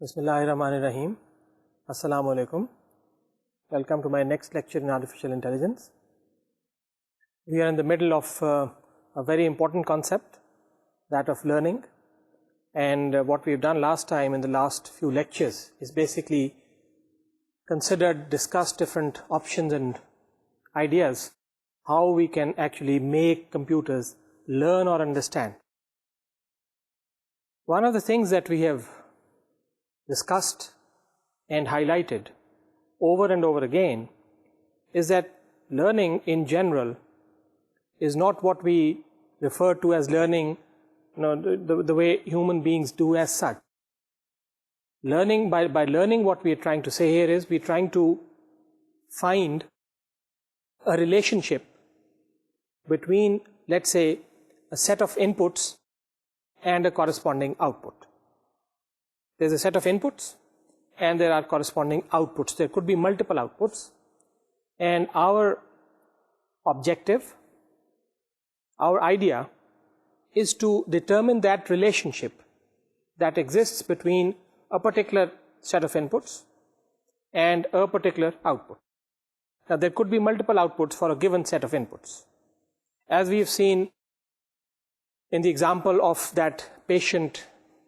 بسم اللہ الرحمن الرحیم. السلام علیکم. Welcome to my next lecture in artificial intelligence. We are in the middle of a very important concept, that of learning. And what we've done last time in the last few lectures is basically discussed different options and ideas how we can actually make computers learn or understand. One of the things that we have discussed and highlighted over and over again is that learning in general is not what we refer to as learning, the way human beings do as such. Learning, by learning, what we are trying to say here is we are trying to find a relationship between, let's say, a set of inputs and a corresponding output. There's a set of inputs and there are corresponding outputs. There could be multiple outputs, and our objective, our idea is to determine that relationship that exists between a particular set of inputs and a particular output. Now, there could be multiple outputs for a given set of inputs. As we've seen in the example of that patient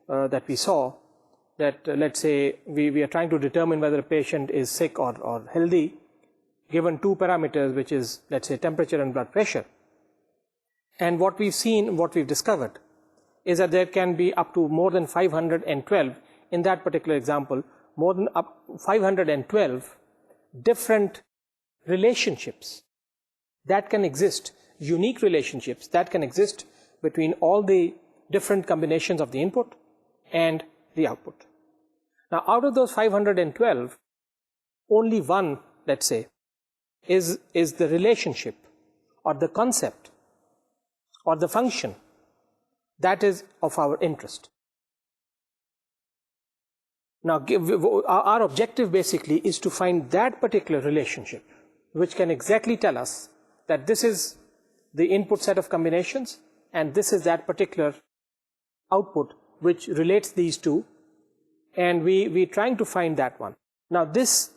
that we saw, that let's say we are trying to determine whether a patient is sick or healthy, given two parameters, which is, let's say, temperature and blood pressure. And what we've seen, what we've discovered, is that there can be up to more than 512, in that particular example, more than 512 different relationships that can exist, unique relationships that can exist between all the different combinations of the input and the output. Now, out of those 512, only one, let's say, is the relationship or the concept or the function that is of our interest. Now, our objective basically is to find that particular relationship which can exactly tell us that this is the input set of combinations and this is that particular output which relates these two, and we're trying to find that one. Now, this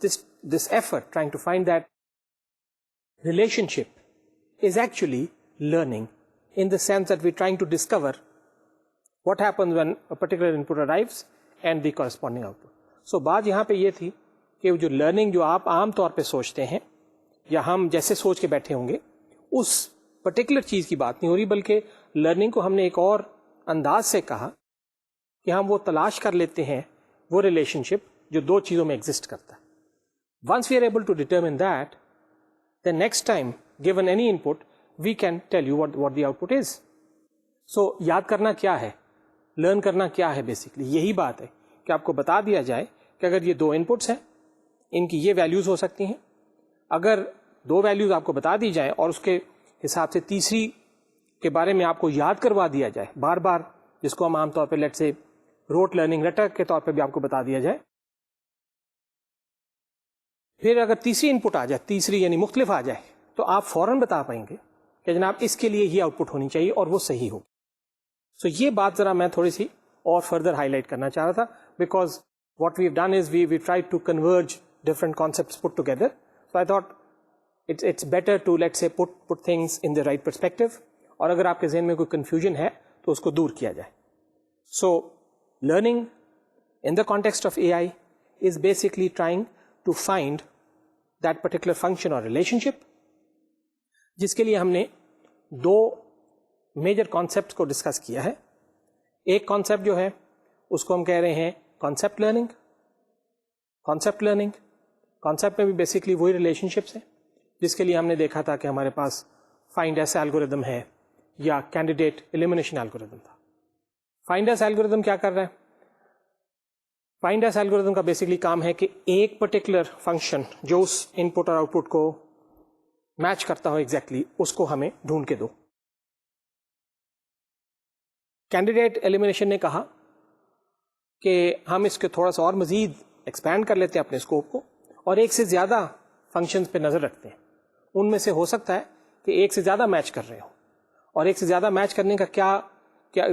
effort, trying to find that relationship, is actually learning, in the sense that we're trying to discover what happens when a particular input arrives and the corresponding output. So, بات یہاں پہ یہ تھی کہ جو learning جو آپ عام طور پہ سوچتے ہیں یا ہم جیسے سوچ کے بیٹھے ہوں گے، اس پرٹیکولر چیز کی بات نہیں ہو رہی، بلکہ لرننگ کو ہم نے ایک اور انداز سے کہا کہ ہم وہ تلاش کر لیتے ہیں وہ ریلیشن شپ جو دو چیزوں میں ایگزسٹ کرتا ہے. Once we are able to determine that, then next time given any input we can tell you what the output is. So یاد کرنا کیا ہے، لرن کرنا کیا ہے، بیسکلی یہی بات ہے کہ آپ کو بتا دیا جائے کہ اگر یہ دو ان پٹس ہیں، ان کی یہ ویلیوز ہو سکتی ہیں. اگر دو ویلیوز آپ کو بتا دی جائیں اور اس کے حساب سے تیسری کے بارے میں آپ کو یاد کروا دیا جائے بار بار، جس کو ہم عام طور پہ لیٹ سے روٹ لرننگ رٹر کے طور پہ بھی آپ کو بتا دیا جائے، پھر اگر تیسری ان پٹ آ جائے، تیسری یعنی مختلف آ جائے، تو آپ فوراً بتا پائیں گے کہ جناب اس کے لیے یہ آؤٹ پٹ ہونی چاہیے اور وہ صحیح ہوگی. سو یہ بات ذرا میں تھوڑی سی اور فردر ہائی لائٹ کرنا چاہ رہا تھا، because what we have done is we try to converge different concepts put together. So I thought it's better to let say put things in the right perspective, اور اگر آپ کے ذہن میں کوئی کنفیوژن ہے تو اس کو دور کیا جائے. سو learning in the context of AI is basically trying to find that particular function or relationship, جس کے لیے ہم نے دو میجر کانسیپٹس کو ڈسکس کیا ہے. ایک کانسیپٹ جو ہے اس کو ہم کہہ رہے ہیں کانسیپٹ لرننگ. کانسیپٹ میں بھی بیسکلی وہی ریلیشن شپس ہیں جس کے لیے ہم نے دیکھا تھا کہ ہمارے پاس فائنڈ ایس الگوریدم ہے یا کینڈیڈیٹ ایلیمینیشن الگوریدم تھا. فائنڈ ایس الگوریدم کیا کر رہا ہے؟ فائنڈ ایس الگوریدم کا بیسکلی کام ہے کہ ایک پرٹیکولر فنکشن جو اس ان پٹ اور آؤٹ پٹ کو میچ کرتا ہو ایگزیکٹلی، اس کو ہمیں ڈھونڈ کے دو. کینڈیڈیٹ ایلیمینیشن نے کہا کہ ہم اس کے تھوڑا سا اور مزید ایکسپینڈ کر لیتے ہیں اپنے اسکوپ کو، اور ایک سے زیادہ فنکشنز پہ نظر رکھتے ہیں. ان میں سے ہو سکتا ہے کہ ایک سے زیادہ میچ کر رہے ہو، اور ایک سے زیادہ میچ کرنے کا کیا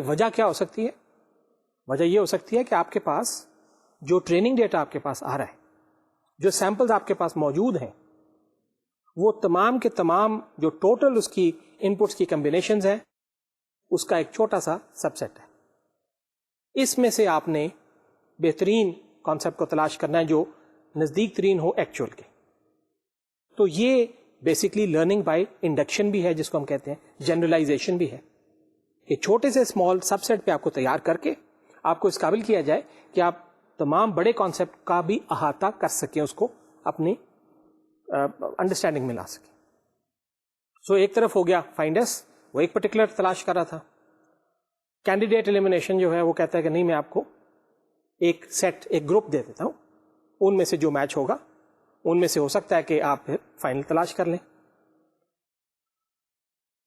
وجہ کیا ہو سکتی ہے؟ وجہ یہ ہو سکتی ہے کہ آپ کے پاس جو ٹریننگ ڈیٹا آپ کے پاس آ رہا ہے, جو سیمپلز آپ کے پاس موجود ہیں, وہ تمام کے تمام جو ٹوٹل اس کی انپٹس کی کمبینیشنز ہیں, اس کا ایک چھوٹا سا سب سیٹ ہے. اس میں سے آپ نے بہترین کانسیپٹ کو تلاش کرنا ہے جو نزدیک ترین ہو ایکچوئل کے. تو یہ بیسکلی لرننگ بائی انڈکشن بھی ہے, جس کو ہم کہتے ہیں جنرلائزیشن بھی ہے, کہ چھوٹے سے اسمال سب سیٹ پہ آپ کو تیار کر کے آپ کو اس قابل کیا جائے کہ آپ تمام بڑے کانسیپٹ کا بھی احاطہ کر سکیں, اس کو اپنی انڈرسٹینڈنگ میں لا سکیں. سو ایک طرف ہو گیا فائنڈ ایس, وہ ایک پرٹیکولر تلاش کر رہا تھا. کینڈیڈیٹ ایلیمینیشن جو ہے وہ کہتا ہے کہ نہیں, میں آپ کو ایک سیٹ, ایک گروپ دے دیتا ہوں, ان میں سے جو میچ ہوگا ان میں سے ہو سکتا ہے کہ آپ پھر فائنل تلاش کر لیں.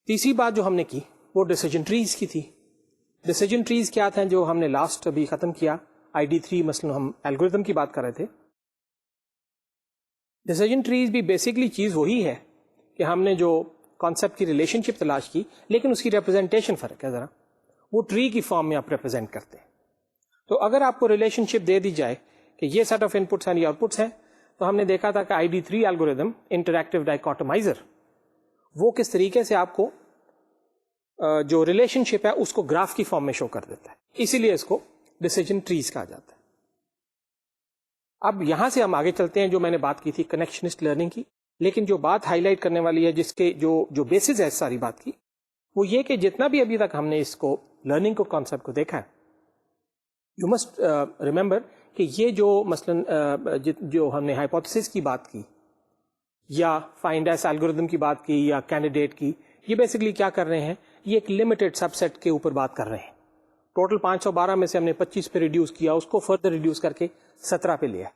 تیسری بات جو ہم نے کی وہ ڈیسیجن ٹریز کی تھی. ڈیسیجن ٹریز کیا تھا جو ہم نے لاسٹ ابھی ختم کیا, ID3 مثلا ہم الگوریتم کی بات کر رہے تھے. ڈیسیجن ٹریز بھی بیسکلی چیز وہی ہے کہ ہم نے جو کانسیپٹ کی ریلیشن شپ تلاش کی, لیکن اس کی ریپرزینٹیشن فرق ہے ذرا, وہ ٹری کی فارم میں آپ ریپرزینٹ کرتے ہیں. تو اگر آپ کو ریلیشن شپ دے دی جائے کہ یہ سیٹ آف انپٹس ہیں, یہ آؤٹ پٹس ہیں, تو ہم نے دیکھا تھا کہ ID3 الگوریتم انٹریکٹیو ڈائکاٹمائزر وہ کس طریقے سے آپ کو جو ریلیشن شپ ہے اس کو گراف کی فارم میں شو کر دیتا ہے. اسی لیے اس کو ڈیسیجن ٹریز کہا جاتا ہے. اب یہاں سے ہم آگے چلتے ہیں, جو میں نے بات کی تھی کنیکشنسٹ لرننگ کی, لیکن جو بات ہائی لائٹ کرنے والی ہے, جس کے جو بیسز ہے اس ساری بات کی, وہ یہ کہ جتنا بھی ابھی تک ہم نے اس کو لرننگ کو کانسیپٹ کو دیکھا ہے, یو مسٹ ریمبر کہ یہ جو مثلا جو ہم نے ہائپوتھیسس کی بات کی یا فائنڈ ایس الگوریتم کی بات کی یا کینڈیڈیٹ کی, یہ بیسکلی کیا کر رہے ہیں, یہ ایک لمیٹڈ سب سیٹ کے اوپر بات کر رہے ہیں. ٹوٹل 512 میں سے ہم نے 25 پہ ریڈیوس کیا, اس کو فردر ریڈیوس کر کے 17 پہ لیا.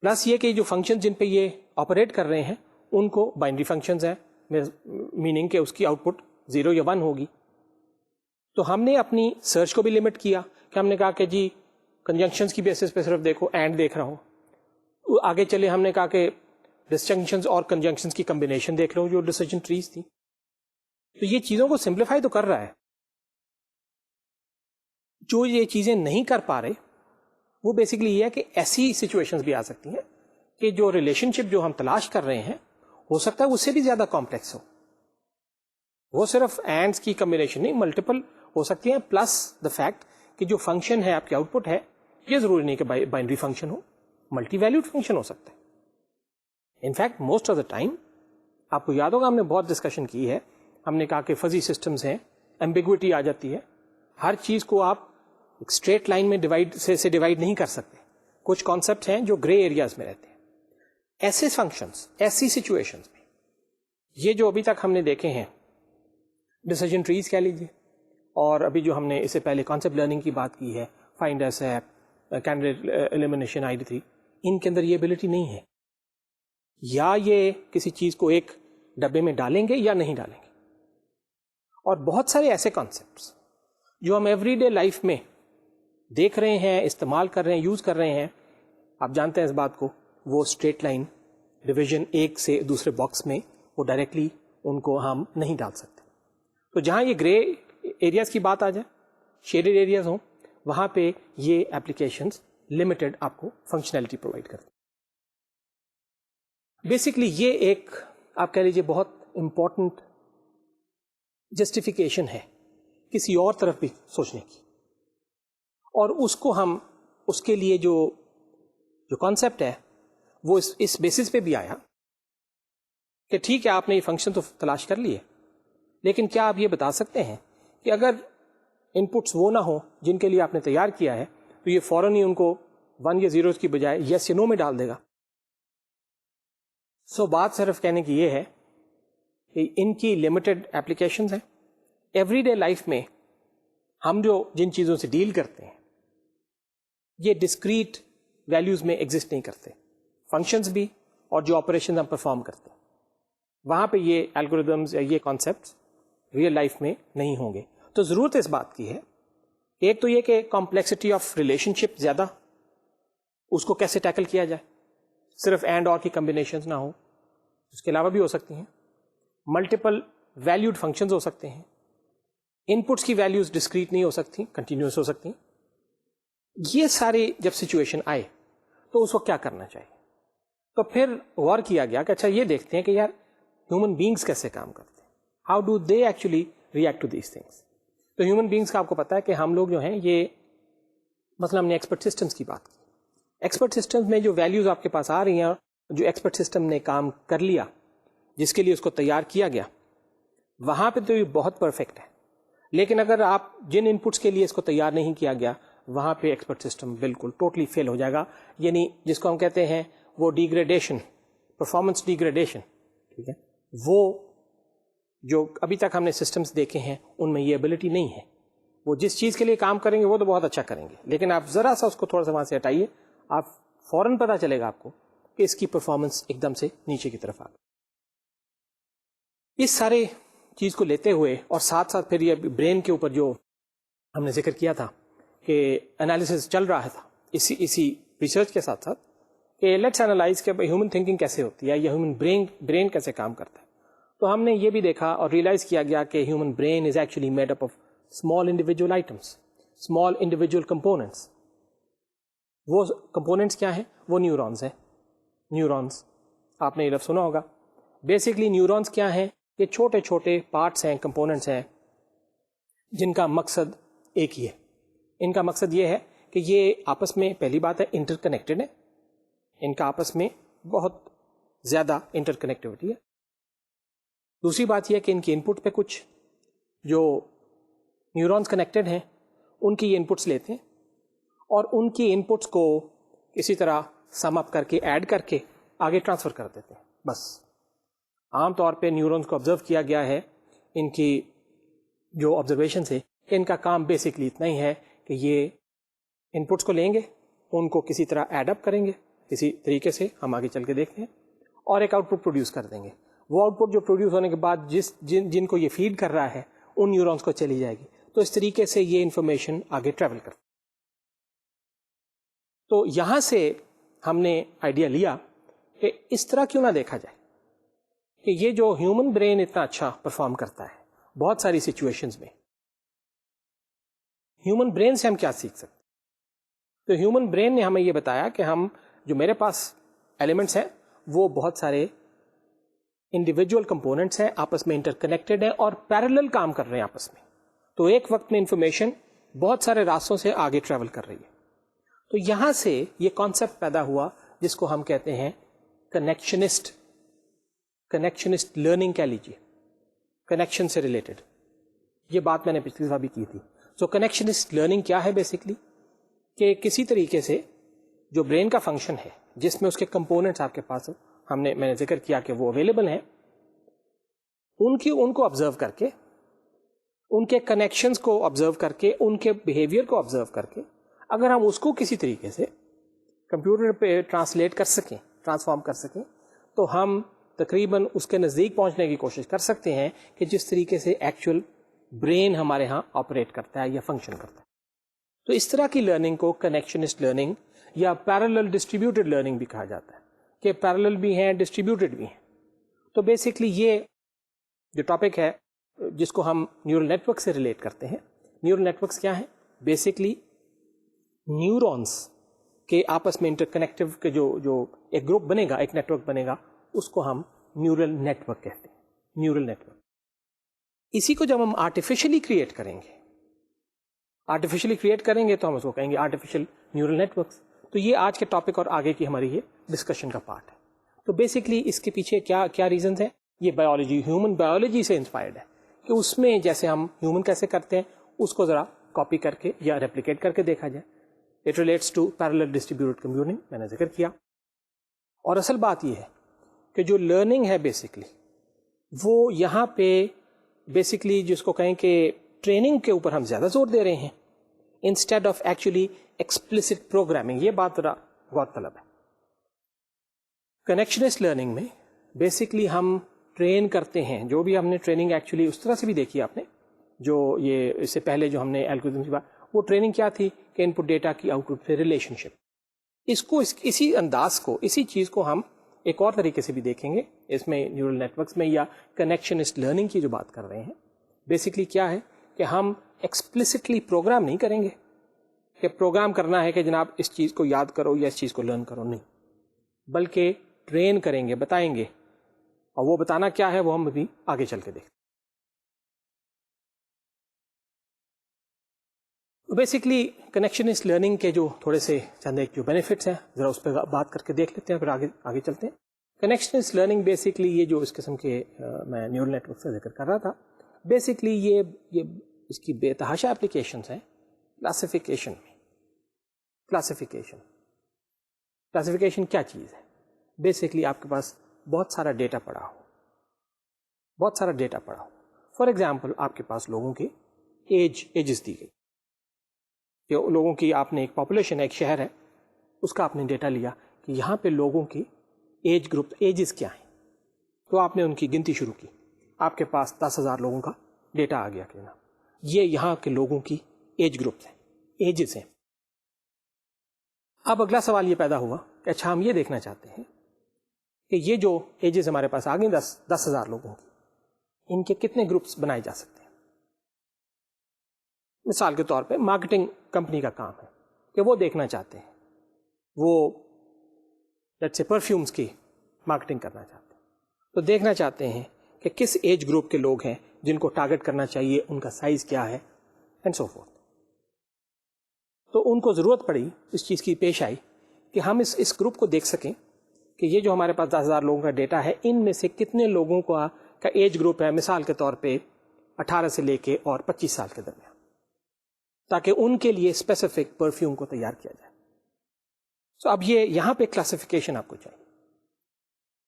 پلس یہ کہ جو فنکشن جن پہ یہ آپریٹ کر رہے ہیں ان کو بائنری فنکشنز ہیں, میننگ کہ اس کی آؤٹ پٹ 0 یا 1 ہوگی. تو ہم نے اپنی سرچ کو بھی لمٹ کیا کہ ہم نے کہا کہ جی کنجنکشنز کی بیسس پہ صرف دیکھو, اینڈ دیکھ رہا ہوں. آگے چلے ہم نے کہا کہ ڈسجنکشنز اور کنجنکشنز کی کمبینیشن دیکھ رہا ہوں, جو ڈیسیجن ٹریز تھی. تو یہ چیزوں کو سمپلیفائی تو کر رہا ہے. جو یہ چیزیں نہیں کر پا رہے وہ بیسکلی یہ ہے کہ ایسی سچویشنز بھی آ سکتی ہیں کہ جو ریلیشن شپ جو ہم تلاش کر رہے ہیں ہو سکتا ہے اس سے بھی زیادہ کمپلیکس ہو. وہ صرف اینڈز کی کمبینیشن نہیں, ملٹیپل ہو سکتی ہیں. پلس دا فیکٹ کہ جو فنکشن ہے آپ کی آؤٹ پٹ ہے, یہ ضروری نہیں کہ بائنری فنکشن ہو, ملٹی ویلیوڈ فنکشن ہو سکتا ہے. In fact most of the time آپ کو یاد ہوگا ہم نے بہت ڈسکشن کی ہے, ہم نے کہا کہ فزی سسٹمز ہیں, ایمبیگوٹی آ جاتی ہے, ہر چیز کو آپ اسٹریٹ لائن میں ڈیوائڈ نہیں کر سکتے. کچھ کانسیپٹ ہیں جو گرے ایریاز میں رہتے ہیں. ایسے فنکشنز, ایسی سچویشنز میں یہ جو ابھی تک ہم نے دیکھے ہیں ڈیسیجن ٹریز کہہ لیجیے, اور ابھی جو ہم نے اس سے پہلے کانسیپٹ لرننگ کی بات کی ہے, فائنڈ ایس ہے, کینڈیڈیٹ ایلیمینیشن ID3, ان کے اندر یہ ایبلٹی نہیں ہے. یا یہ کسی چیز کو ایک ڈبے میں ڈالیں گے یا نہیں ڈالیں گے. اور بہت سارے ایسے کانسیپٹس جو ہم ایوری ڈے لائف میں دیکھ رہے ہیں, استعمال کر رہے ہیں, یوز کر رہے ہیں, آپ جانتے ہیں اس بات کو, وہ اسٹریٹ لائن ڈویژن ایک سے دوسرے باکس میں وہ ڈائریکٹلی ان کو ہم نہیں ڈال سکتے. تو جہاں یہ گرے ایریاز کی بات آ جائے, شیڈڈ ایریاز ہوں, وہاں پہ یہ ایپلیکیشنز لمیٹڈ آپ کو فنکشنلٹی پرووائڈ کرتی. بیسکلی یہ ایک آپ کہہ لیجیے بہت امپورٹنٹ جسٹیفیکیشن ہے کسی اور طرف بھی سوچنے کی, اور اس کو ہم اس کے لیے جو کانسیپٹ ہے وہ اس بیسس پہ بھی آیا کہ ٹھیک ہے آپ نے یہ فنکشن تو تلاش کر لیے, لیکن کیا آپ یہ بتا سکتے ہیں کہ اگر ان پٹس وہ نہ ہوں جن کے لیے آپ نے تیار کیا ہے, تو یہ فوراً ہی ان کو 1 یا 0 کی بجائے یس یا نو میں ڈال دے گا. سو بات صرف کہنے کی یہ ہے کہ ان کی لمیٹڈ ایپلیکیشنز ہیں. ایوری ڈے لائف میں ہم جو جن چیزوں سے ڈیل کرتے ہیں یہ ڈسکریٹ ویلیوز میں ایگزسٹ نہیں کرتے. فنکشنز بھی اور جو آپریشن ہم پرفارم کرتے ہیں وہاں پہ یہ الگوریدمز یا یہ کانسیپٹس ریئل لائف میں نہیں ہوں گے. تو ضرورت اس بات کی ہے کہ ایک تو یہ کہ کمپلیکسٹی آف ریلیشن شپ زیادہ, اس کو کیسے ٹیکل کیا جائے, صرف اینڈ اور کی کمبینیشنز نہ ہو, اس کے علاوہ بھی ہو سکتی ہیں. ملٹیپل ویلیوڈ فنکشنز ہو سکتے ہیں. ان پٹس کی ویلیوز ڈسکریٹ نہیں ہو سکتی, کنٹینیوس ہو سکتی. یہ ساری جب سچویشن آئے تو اس کو کیا کرنا چاہیے؟ تو پھر غور کیا گیا کہ اچھا یہ دیکھتے ہیں کہ یار ہیومن بینگس کیسے کام کرتے ہیں, how do they actually react to these things. تو ہیومن بینگس کا آپ کو پتا ہے کہ ہم لوگ جو ہیں یہ مثلا ہم نے ایکسپرٹ سسٹمس کی بات کی. ایکسپرٹ سسٹمس میں جو ویلیوز آپ کے پاس آ رہی ہیں, جو ایکسپرٹ سسٹم نے کام کر لیا, جس کے لیے اس کو تیار کیا گیا, وہاں پہ تو یہ بہت پرفیکٹ ہے. لیکن اگر آپ جن انپٹس کے لیے اس کو تیار نہیں کیا گیا, وہاں پہ ایکسپرٹ سسٹم بالکل ٹوٹلی فیل ہو جائے گا. یعنی جس کو ہم کہتے ہیں وہ ڈیگریڈیشن, پرفارمنس ڈیگریڈیشن, ٹھیک ہے, وہ جو ابھی تک ہم نے سسٹمز دیکھے ہیں ان میں یہ ایبلٹی نہیں ہے. وہ جس چیز کے لیے کام کریں گے وہ تو بہت اچھا کریں گے, لیکن آپ ذرا سا اس کو تھوڑا سا وہاں سے ہٹائیے, آپ فوراً پتہ چلے گا آپ کو کہ اس کی پرفارمنس ایک دم سے نیچے کی طرف آ گئی. اس سارے چیز کو لیتے ہوئے اور ساتھ ساتھ پھر یہ برین کے اوپر جو ہم نے ذکر کیا تھا کہ انالیسس چل رہا تھا اسی ریسرچ کے ساتھ ساتھ, کہ لیٹس انالائز کہ ہیومن تھنکنگ کیسے ہوتی ہے یا ہیومن برین کیسے کام کرتا ہے. تو ہم نے یہ بھی دیکھا اور ریئلائز کیا گیا کہ human brain is actually made up of small individual items, small individual components. وہ کمپوننٹس کیا ہیں؟ وہ نیورونز ہیں. نیورونز آپ نے یہ لفظ سنا ہوگا. بیسکلی نیورونز کیا ہیں؟ یہ چھوٹے چھوٹے پارٹس ہیں, کمپوننٹس ہیں, جن کا مقصد ایک ہی ہے. ان کا مقصد یہ ہے کہ یہ آپس میں پہلی بات ہے انٹر کنیکٹڈ ہے, ان کا آپس میں بہت زیادہ انٹر کنیکٹیوٹی ہے. دوسری بات یہ ہے کہ ان کی انپٹ پہ کچھ جو نیورونز کنیکٹڈ ہیں ان کی یہ انپٹس لیتے ہیں اور ان کی انپٹس کو کسی طرح سم اپ کر کے ایڈ کر کے آگے ٹرانسفر کر دیتے ہیں. بس عام طور پہ نیورونز کو آبزرو کیا گیا ہے, ان کی جو آبزرویشن ہے, ان کا کام بیسکلی اتنا ہی ہے کہ یہ انپٹس کو لیں گے, ان کو کسی طرح ایڈ اپ کریں گے کسی طریقے سے, ہم آگے چل کے دیکھتے ہیں, اور ایک آؤٹ پٹ پروڈیوس کر دیں گے. وہ آؤٹ پٹ جو پروڈیوس ہونے کے بعد جن کو یہ فیڈ کر رہا ہے ان نیورونز کو چلی جائے گی. تو اس طریقے سے یہ انفارمیشن آگے ٹریول کرتی. تو یہاں سے ہم نے آئیڈیا لیا کہ اس طرح کیوں نہ دیکھا جائے کہ یہ جو ہیومن برین اتنا اچھا پرفارم کرتا ہے بہت ساری سچویشنز میں, ہیومن برین سے ہم کیا سیکھ سکتے. تو ہیومن برین نے ہمیں یہ بتایا کہ ہم جو میرے پاس ایلیمنٹس ہیں وہ بہت سارے انڈیویجول کمپوننٹس ہیں, آپس میں انٹر کنیکٹڈ ہیں اور پیرلل کام کر رہے ہیں آپس میں. تو ایک وقت میں انفارمیشن بہت سارے راستوں سے آگے ٹریول کر رہی ہے. تو یہاں سے یہ کانسیپٹ پیدا ہوا جس کو ہم کہتے ہیں کنیکشنسٹ لرننگ کہہ لیجیے, کنیکشن سے ریلیٹڈ. یہ بات میں نے پچھلی دفعہ بھی کی تھی. سو کنیکشنسٹ لرننگ کیا ہے؟ بیسکلی کہ کسی طریقے سے جو برین کا فنکشن ہے جس میں اس کے کمپوننٹس آپ کے پاس میں نے ذکر کیا کہ وہ اویلیبل ہیں, ان کو آبزرو کر کے, ان کے کنیکشنز کو آبزرو کر کے, ان کے بیہیویئر کو آبزرو کر کے, اگر ہم اس کو کسی طریقے سے کمپیوٹر پہ ٹرانسلیٹ کر سکیں, ٹرانسفارم کر سکیں, تو ہم تقریباً اس کے نزدیک پہنچنے کی کوشش کر سکتے ہیں کہ جس طریقے سے ایکچوئل برین ہمارے ہاں آپریٹ کرتا ہے یا فنکشن کرتا ہے. تو اس طرح کی لرننگ کو کنیکشنسٹ لرننگ یا پیرلل ڈسٹریبیوٹیڈ لرننگ بھی کہا جاتا ہے, کہ پیرلل بھی ہیں, ڈسٹریبیوٹیڈ بھی ہیں. تو بیسکلی یہ جو ٹاپک ہے جس کو ہم نیورل نیٹورک سے ریلیٹ کرتے ہیں. نیورل نیٹورکس کیا ہیں؟ بیسکلی نیورونز کے آپس میں انٹر کنیکٹیو کے جو ایک گروپ بنے گا, ایک نیٹورک بنے گا, اس کو ہم نیورل نیٹورک کہتے ہیں. نیورل نیٹورک اسی کو جب ہم آرٹیفیشلی کریٹ کریں گے تو ہم اس کو کہیں گے آرٹیفیشل نیورل نیٹورکس. تو یہ آج کے ٹاپک اور آگے کی ہماری یہ ڈسکشن کا پارٹ ہے. تو بیسکلی اس کے پیچھے کیا ریزنز ہیں؟ یہ بایولوجی, ہیومن بایولوجی سے انسپائرڈ ہے, کہ اس میں جیسے ہم ہیومن کیسے کرتے ہیں اس کو ذرا کاپی کر کے یا ریپلیکیٹ کر کے دیکھا جائے. It relates to parallel distributed computing, میں نے ذکر کیا. اور اصل بات یہ ہے کہ جو لرننگ ہے بیسکلی وہ یہاں پہ بیسکلی جس کو کہیں کہ ٹریننگ کے اوپر ہم زیادہ زور دے رہے ہیں instead of actually explicit programming. یہ بات ذرا غور طلب ہے. کنیکشنسٹ لرننگ میں بیسکلی ہم ٹرین کرتے ہیں, جو بھی ہم نے ٹریننگ ایکچولی اس طرح سے بھی دیکھی آپ نے, جو یہ اس سے پہلے جو ہم نے الگورتھم کی بات, وہ ٹریننگ کیا تھی کہ ان پٹ ڈیٹا کی آؤٹ پٹ سے ریلیشن شپ. اسی انداز کو, اسی چیز کو ہم ایک اور طریقے سے بھی دیکھیں گے اس میں نیورل نیٹورکس میں, یا کنیکشنسٹ لرننگ کی جو بات کر رہے ہیں. بیسکلی کیا ہے کہ ہم ایکسپلسٹلی پروگرام نہیں کریں گے, کہ پروگرام کرنا ہے کہ جناب اس چیز کو یاد کرو یا اس چیز کو لرن کرو، نہیں، بلکہ ٹرین کریں گے، بتائیں گے، اور وہ بتانا کیا ہے وہ ہم ابھی آگے چل کے دیکھیں. بیسکلی کنیکشنسٹ لرننگ کے جو تھوڑے سے چند ایک جو بینیفٹس ہیں ذرا اس پہ بات کر کے دیکھ لیتے ہیں، پھر آگے چلتے ہیں. کنیکشنسٹ لرننگ بیسکلی یہ جو اس قسم کے میں نیورل نیٹ ورک سے ذکر کر رہا تھا، بیسکلی یہ اس کی بے تحاشا اپلیکیشنس ہیں کلاسیفیکیشن میں. کلاسیفیکیشن کیا چیز ہے؟ بیسکلی آپ کے پاس بہت سارا ڈیٹا پڑا ہو. فار ایگزامپل آپ کے پاس لوگوں کے ایجز دی گئی، کہ لوگوں کی آپ نے ایک پاپولیشن ہے، ایک شہر ہے، اس کا آپ نے ڈیٹا لیا کہ یہاں پہ لوگوں کی ایج گروپ ایجز کیا ہیں، تو آپ نے ان کی گنتی شروع کی. آپ کے پاس 10,000 لوگوں کا ڈیٹا آ گیا کہ یہ یہاں کے لوگوں کی ایج گروپس ہیں، ایجز ہیں. اب اگلا سوال یہ پیدا ہوا کہ اچھا ہم یہ دیکھنا چاہتے ہیں کہ یہ جو ایجز ہمارے پاس آ گئی 10,000 لوگوں کی، ان کے کتنے گروپس بنائے جا سکتے ہیں. مثال کے طور پہ مارکیٹنگ کمپنی کا کام ہے کہ وہ دیکھنا چاہتے ہیں، وہ لیٹس سے پرفیومز کی مارکیٹنگ کرنا چاہتے ہیں، تو دیکھنا چاہتے ہیں کہ کس ایج گروپ کے لوگ ہیں جن کو ٹارگٹ کرنا چاہیے، ان کا سائز کیا ہے، اینڈ سو فورتھ. تو ان کو ضرورت پڑی، اس چیز کی پیش آئی کہ ہم اس گروپ کو دیکھ سکیں کہ یہ جو ہمارے پاس 10,000 لوگوں کا ڈیٹا ہے، ان میں سے کتنے لوگوں کا ایج گروپ ہے، مثال کے طور پہ 18 سے لے کے اور 25 سال کے درمیان، تاکہ ان کے لیے اسپیسیفک پرفیوم کو تیار کیا جائے. سو اب یہاں پہ کلاسیفیکیشن آپ کو چاہیے،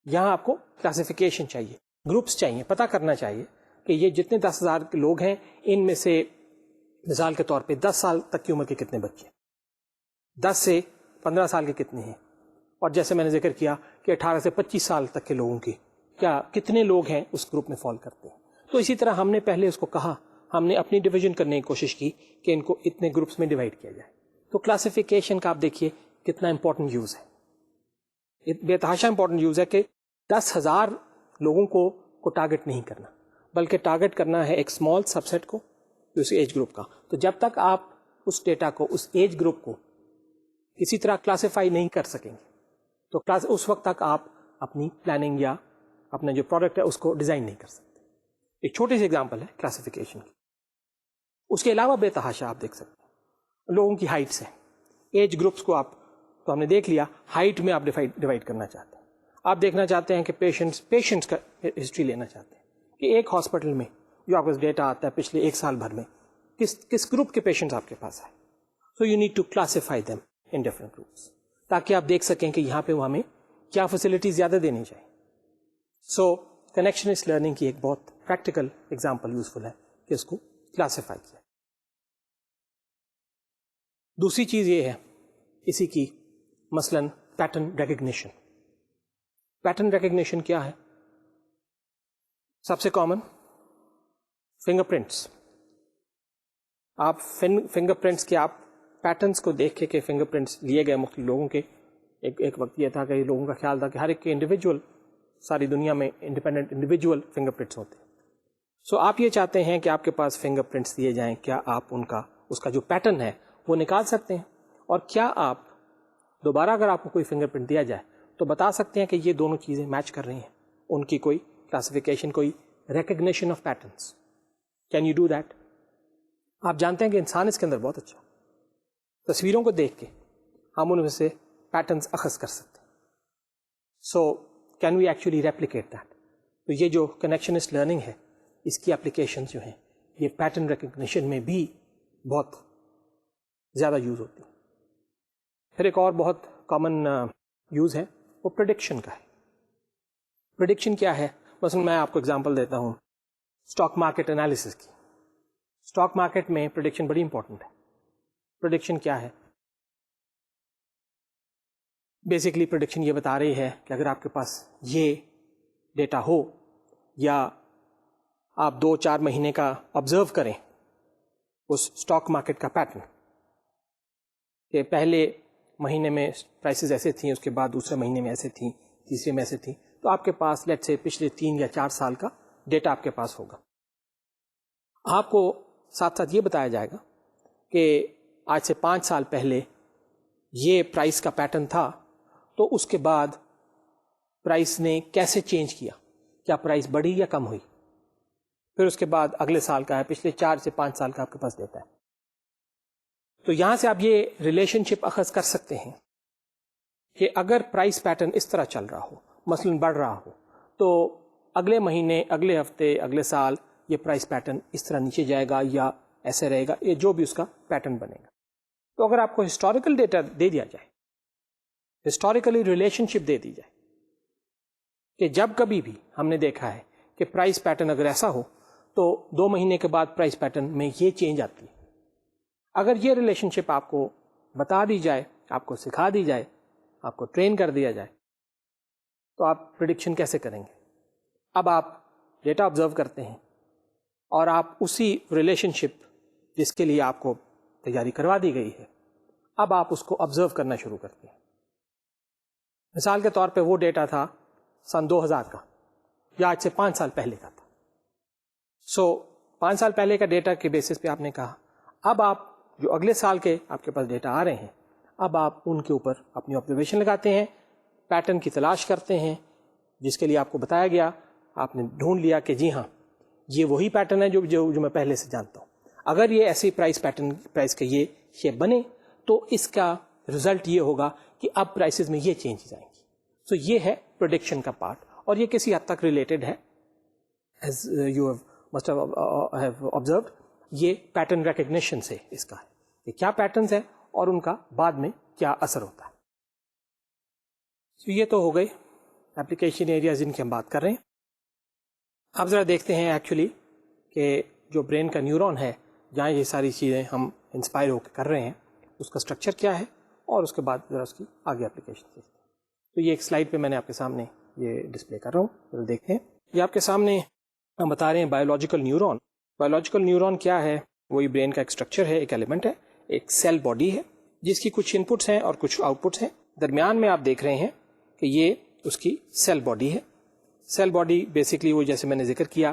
یہاں آپ کو کلاسیفیکیشن چاہیے، گروپس چاہیے، پتہ کرنا چاہیے کہ یہ جتنے 10,000 کے لوگ ہیں، ان میں سے مثال کے طور پہ 10 سال تک کی عمر کے کتنے بچے، 10 سے 15 سال کے کتنے ہیں، اور جیسے میں نے ذکر کیا کہ 18 سے 25 سال تک کے لوگوں کی کتنے لوگ ہیں اس گروپ میں فال کرتے ہیں. تو اسی طرح ہم نے پہلے اس کو کہا، ہم نے اپنی ڈویژن کرنے کی کوشش کی کہ ان کو اتنے گروپس میں ڈیوائڈ کیا جائے. تو کلاسیفیکیشن کا آپ دیکھیے کتنا امپورٹنٹ یوز ہے، بے تحاشا امپورٹنٹ یوز ہے کہ 10,000 لوگوں کو ٹارگٹ نہیں کرنا، بلکہ ٹارگٹ کرنا ہے ایک اسمال سب سیٹ کو، اس ایج گروپ کا. تو جب تک آپ اس ڈیٹا کو، اس ایج گروپ کو کسی طرح کلاسیفائی نہیں کر سکیں گے، تو اس وقت تک آپ اپنی پلاننگ یا اپنا جو پروڈکٹ ہے اس کو ڈیزائن نہیں کر سکتے. ایک چھوٹی سی ایگزامپل ہے کلاسیفیکیشن کی. اس کے علاوہ بے تحاشا آپ دیکھ سکتے ہیں لوگوں کی ہائٹس ہیں، ایج گروپس کو آپ تو ہم نے دیکھ لیا، ہائٹ میں آپ ڈیوائڈ کرنا چاہتے ہیں. آپ دیکھنا چاہتے ہیں کہ پیشنٹس کا ہسٹری لینا چاہتے ہیں کہ ایک ہاسپٹل میں جو آپ کو ڈیٹا آتا ہے پچھلے 1 سال بھر میں کس گروپ کے پیشنٹس آپ کے پاس آئے. So you need to classify them in different groups, تاکہ آپ دیکھ سکیں کہ یہاں پہ وہ ہمیں کیا فیسلٹی زیادہ دینی چاہیے. سو کنیکشنسٹ لرننگ کی ایک بہت پریکٹیکل ایگزامپل یوزفل ہے کہ اس کو کلاسیفائی کیا. دوسری چیز یہ ہے اسی کی، مثلاً پیٹرن ریکگنیشن. پیٹرن ریکگنیشن کیا ہے؟ سب سے کامن فنگر پرنٹس. آپ فنگر پرنٹس کے آپ پیٹرنس کو دیکھ کے فنگر پرنٹس لیے گئے مختلف لوگوں کے. ایک وقت یہ تھا کہ لوگوں کا خیال تھا کہ ہر ایک کے انڈیویجول، ساری دنیا میں انڈیپینڈنٹ انڈیویجول فنگر پرنٹس ہوتے ہیں. سو آپ یہ چاہتے ہیں کہ آپ کے پاس فنگر پرنٹس دیے جائیں، کیا آپ اس کا جو پیٹرن ہے وہ نکال سکتے ہیں؟ اور کیا آپ دوبارہ اگر آپ کو کوئی فنگر پرنٹ دیا جائے تو بتا سکتے ہیں کہ یہ دونوں چیزیں میچ کر رہی ہیں، ان کی کوئی کلاسیفیکیشن، کوئی recognition of patterns? Can you do that? آپ جانتے ہیں کہ انسان اس کے اندر بہت اچھا، تصویروں کو دیکھ کے ہم ان میں سے پیٹرنس اخذ کر سکتے ہیں. So can we actually replicate that? تو یہ جو کنیکشنسٹ لرننگ ہے، اس کی اپلیکیشن جو ہیں یہ پیٹرن ریکگنیشن میں بھی بہت زیادہ یوز ہوتی ہے. پھر ایک اور بہت کامن یوز ہے وہ پریڈکشن کا ہے. پریڈکشن کیا ہے؟ مثلا میں آپ کو اگزامپل دیتا ہوں اسٹاک مارکیٹ انالیسس کی. اسٹاک مارکیٹ میں پریڈکشن بڑی امپورٹنٹ ہے. پریڈکشن کیا ہے؟ بیسکلی پریڈکشن یہ بتا رہی ہے کہ اگر آپ کے پاس یہ ڈیٹا ہو، یا آپ 2-4 مہینے کا آبزرو کریں اس اسٹاک مارکیٹ کا پیٹرن، کہ پہلے مہینے میں پرائسز ایسے تھیں، اس کے بعد دوسرے مہینے میں ایسے تھیں، تیسرے میں ایسے تھیں، تو آپ کے پاس لیٹ سے پچھلے 3 یا 4 سال کا ڈیٹا آپ کے پاس ہوگا. آپ کو ساتھ ساتھ یہ بتایا جائے گا کہ آج سے 5 سال پہلے یہ پرائس کا پیٹرن تھا, تو اس کے بعد پرائس نے کیسے چینج کیا, کیا پرائس بڑھی یا کم ہوئی. پھر اس کے بعد اگلے سال کا ہے, پچھلے 4 سے 5 سال کا آپ کے پاس ڈیٹا ہے. تو یہاں سے آپ یہ ریلیشن شپ اخذ کر سکتے ہیں کہ اگر پرائس پیٹرن اس طرح چل رہا ہو, مثلاً بڑھ رہا ہو, تو اگلے مہینے, اگلے ہفتے, اگلے سال یہ پرائس پیٹرن اس طرح نیچے جائے گا یا ایسے رہے گا, یہ جو بھی اس کا پیٹرن بنے گا. تو اگر آپ کو ہسٹوریکل ڈیٹا دے دیا جائے, ہسٹوریکلی ریلیشن شپ دے دی جائے کہ جب کبھی بھی ہم نے دیکھا ہے کہ پرائس پیٹرن اگر ایسا ہو تو 2 مہینے کے بعد پرائس پیٹرن میں یہ چینج آتی ہے, اگر یہ ریلیشن شپ آپ کو بتا دی جائے, آپ کو سکھا دی جائے, آپ کو ٹرین کر دیا جائے, تو آپ پریڈکشن کیسے کریں گے؟ اب آپ ڈیٹا آبزرو کرتے ہیں اور آپ اسی ریلیشن شپ جس کے لیے آپ کو تیاری کروا دی گئی ہے, اب آپ اس کو آبزرو کرنا شروع کرتے ہیں. مثال کے طور پہ وہ ڈیٹا تھا سن 2000 کا یا آج سے 5 سال پہلے کا تھا. سو 5 سال پہلے کا ڈیٹا کے بیسس پہ آپ نے کہا, اب آپ جو اگلے سال کے آپ کے پاس ڈیٹا آ رہے ہیں, اب آپ ان کے اوپر اپنی آبزرویشن لگاتے ہیں, پیٹرن کی تلاش کرتے ہیں جس کے لیے آپ کو بتایا گیا, آپ نے ڈھونڈ لیا کہ جی ہاں یہ وہی پیٹرن ہے جو میں پہلے سے جانتا ہوں. اگر یہ ایسی پرائس پیٹرن, پرائس کا یہ شیپ بنے تو اس کا رزلٹ یہ ہوگا کہ اب پرائسز میں یہ چینجز آئیں گی. سو یہ ہے پروڈکشن کا پارٹ, اور یہ کسی حد تک ریلیٹڈ ہے, as you must have observed, یہ پیٹرن ریکگنیشن سے اس کا ہے کہ کیا پیٹرنز ہیں اور ان کا بعد میں کیا اثر ہوتا ہے. So یہ تو ہو گئی اپلیکیشن ایریاز جن کی ہم بات کر رہے ہیں. اب ذرا دیکھتے ہیں ایکچولی کہ جو برین کا نیورون ہے, جہاں یہ ساری چیزیں ہم انسپائر ہو کے کر رہے ہیں, اس کا اسٹرکچر کیا ہے, اور اس کے بعد ذرا اس کی آگے اپلیکیشن دیکھتے ہیں. تو یہ ایک سلائڈ پہ میں نے آپ کے سامنے یہ ڈسپلے کر رہا ہوں, ذرا دیکھتے ہیں. یہ آپ کے سامنے ہم بتا رہے ہیں بایولوجیکل نیورون. بایولوجیکل نیورون کیا ہے؟ وہی برین کا ایک اسٹرکچر ہے, ایک ایلیمنٹ ہے, ایک سیل باڈی ہے جس کی کچھ ان پٹس ہیں اور کچھ آؤٹ پٹس ہیں. درمیان میں آپ دیکھ رہے ہیں کہ یہ اس کی سیل باڈی ہے. سیل باڈی بیسکلی وہ جیسے میں نے ذکر کیا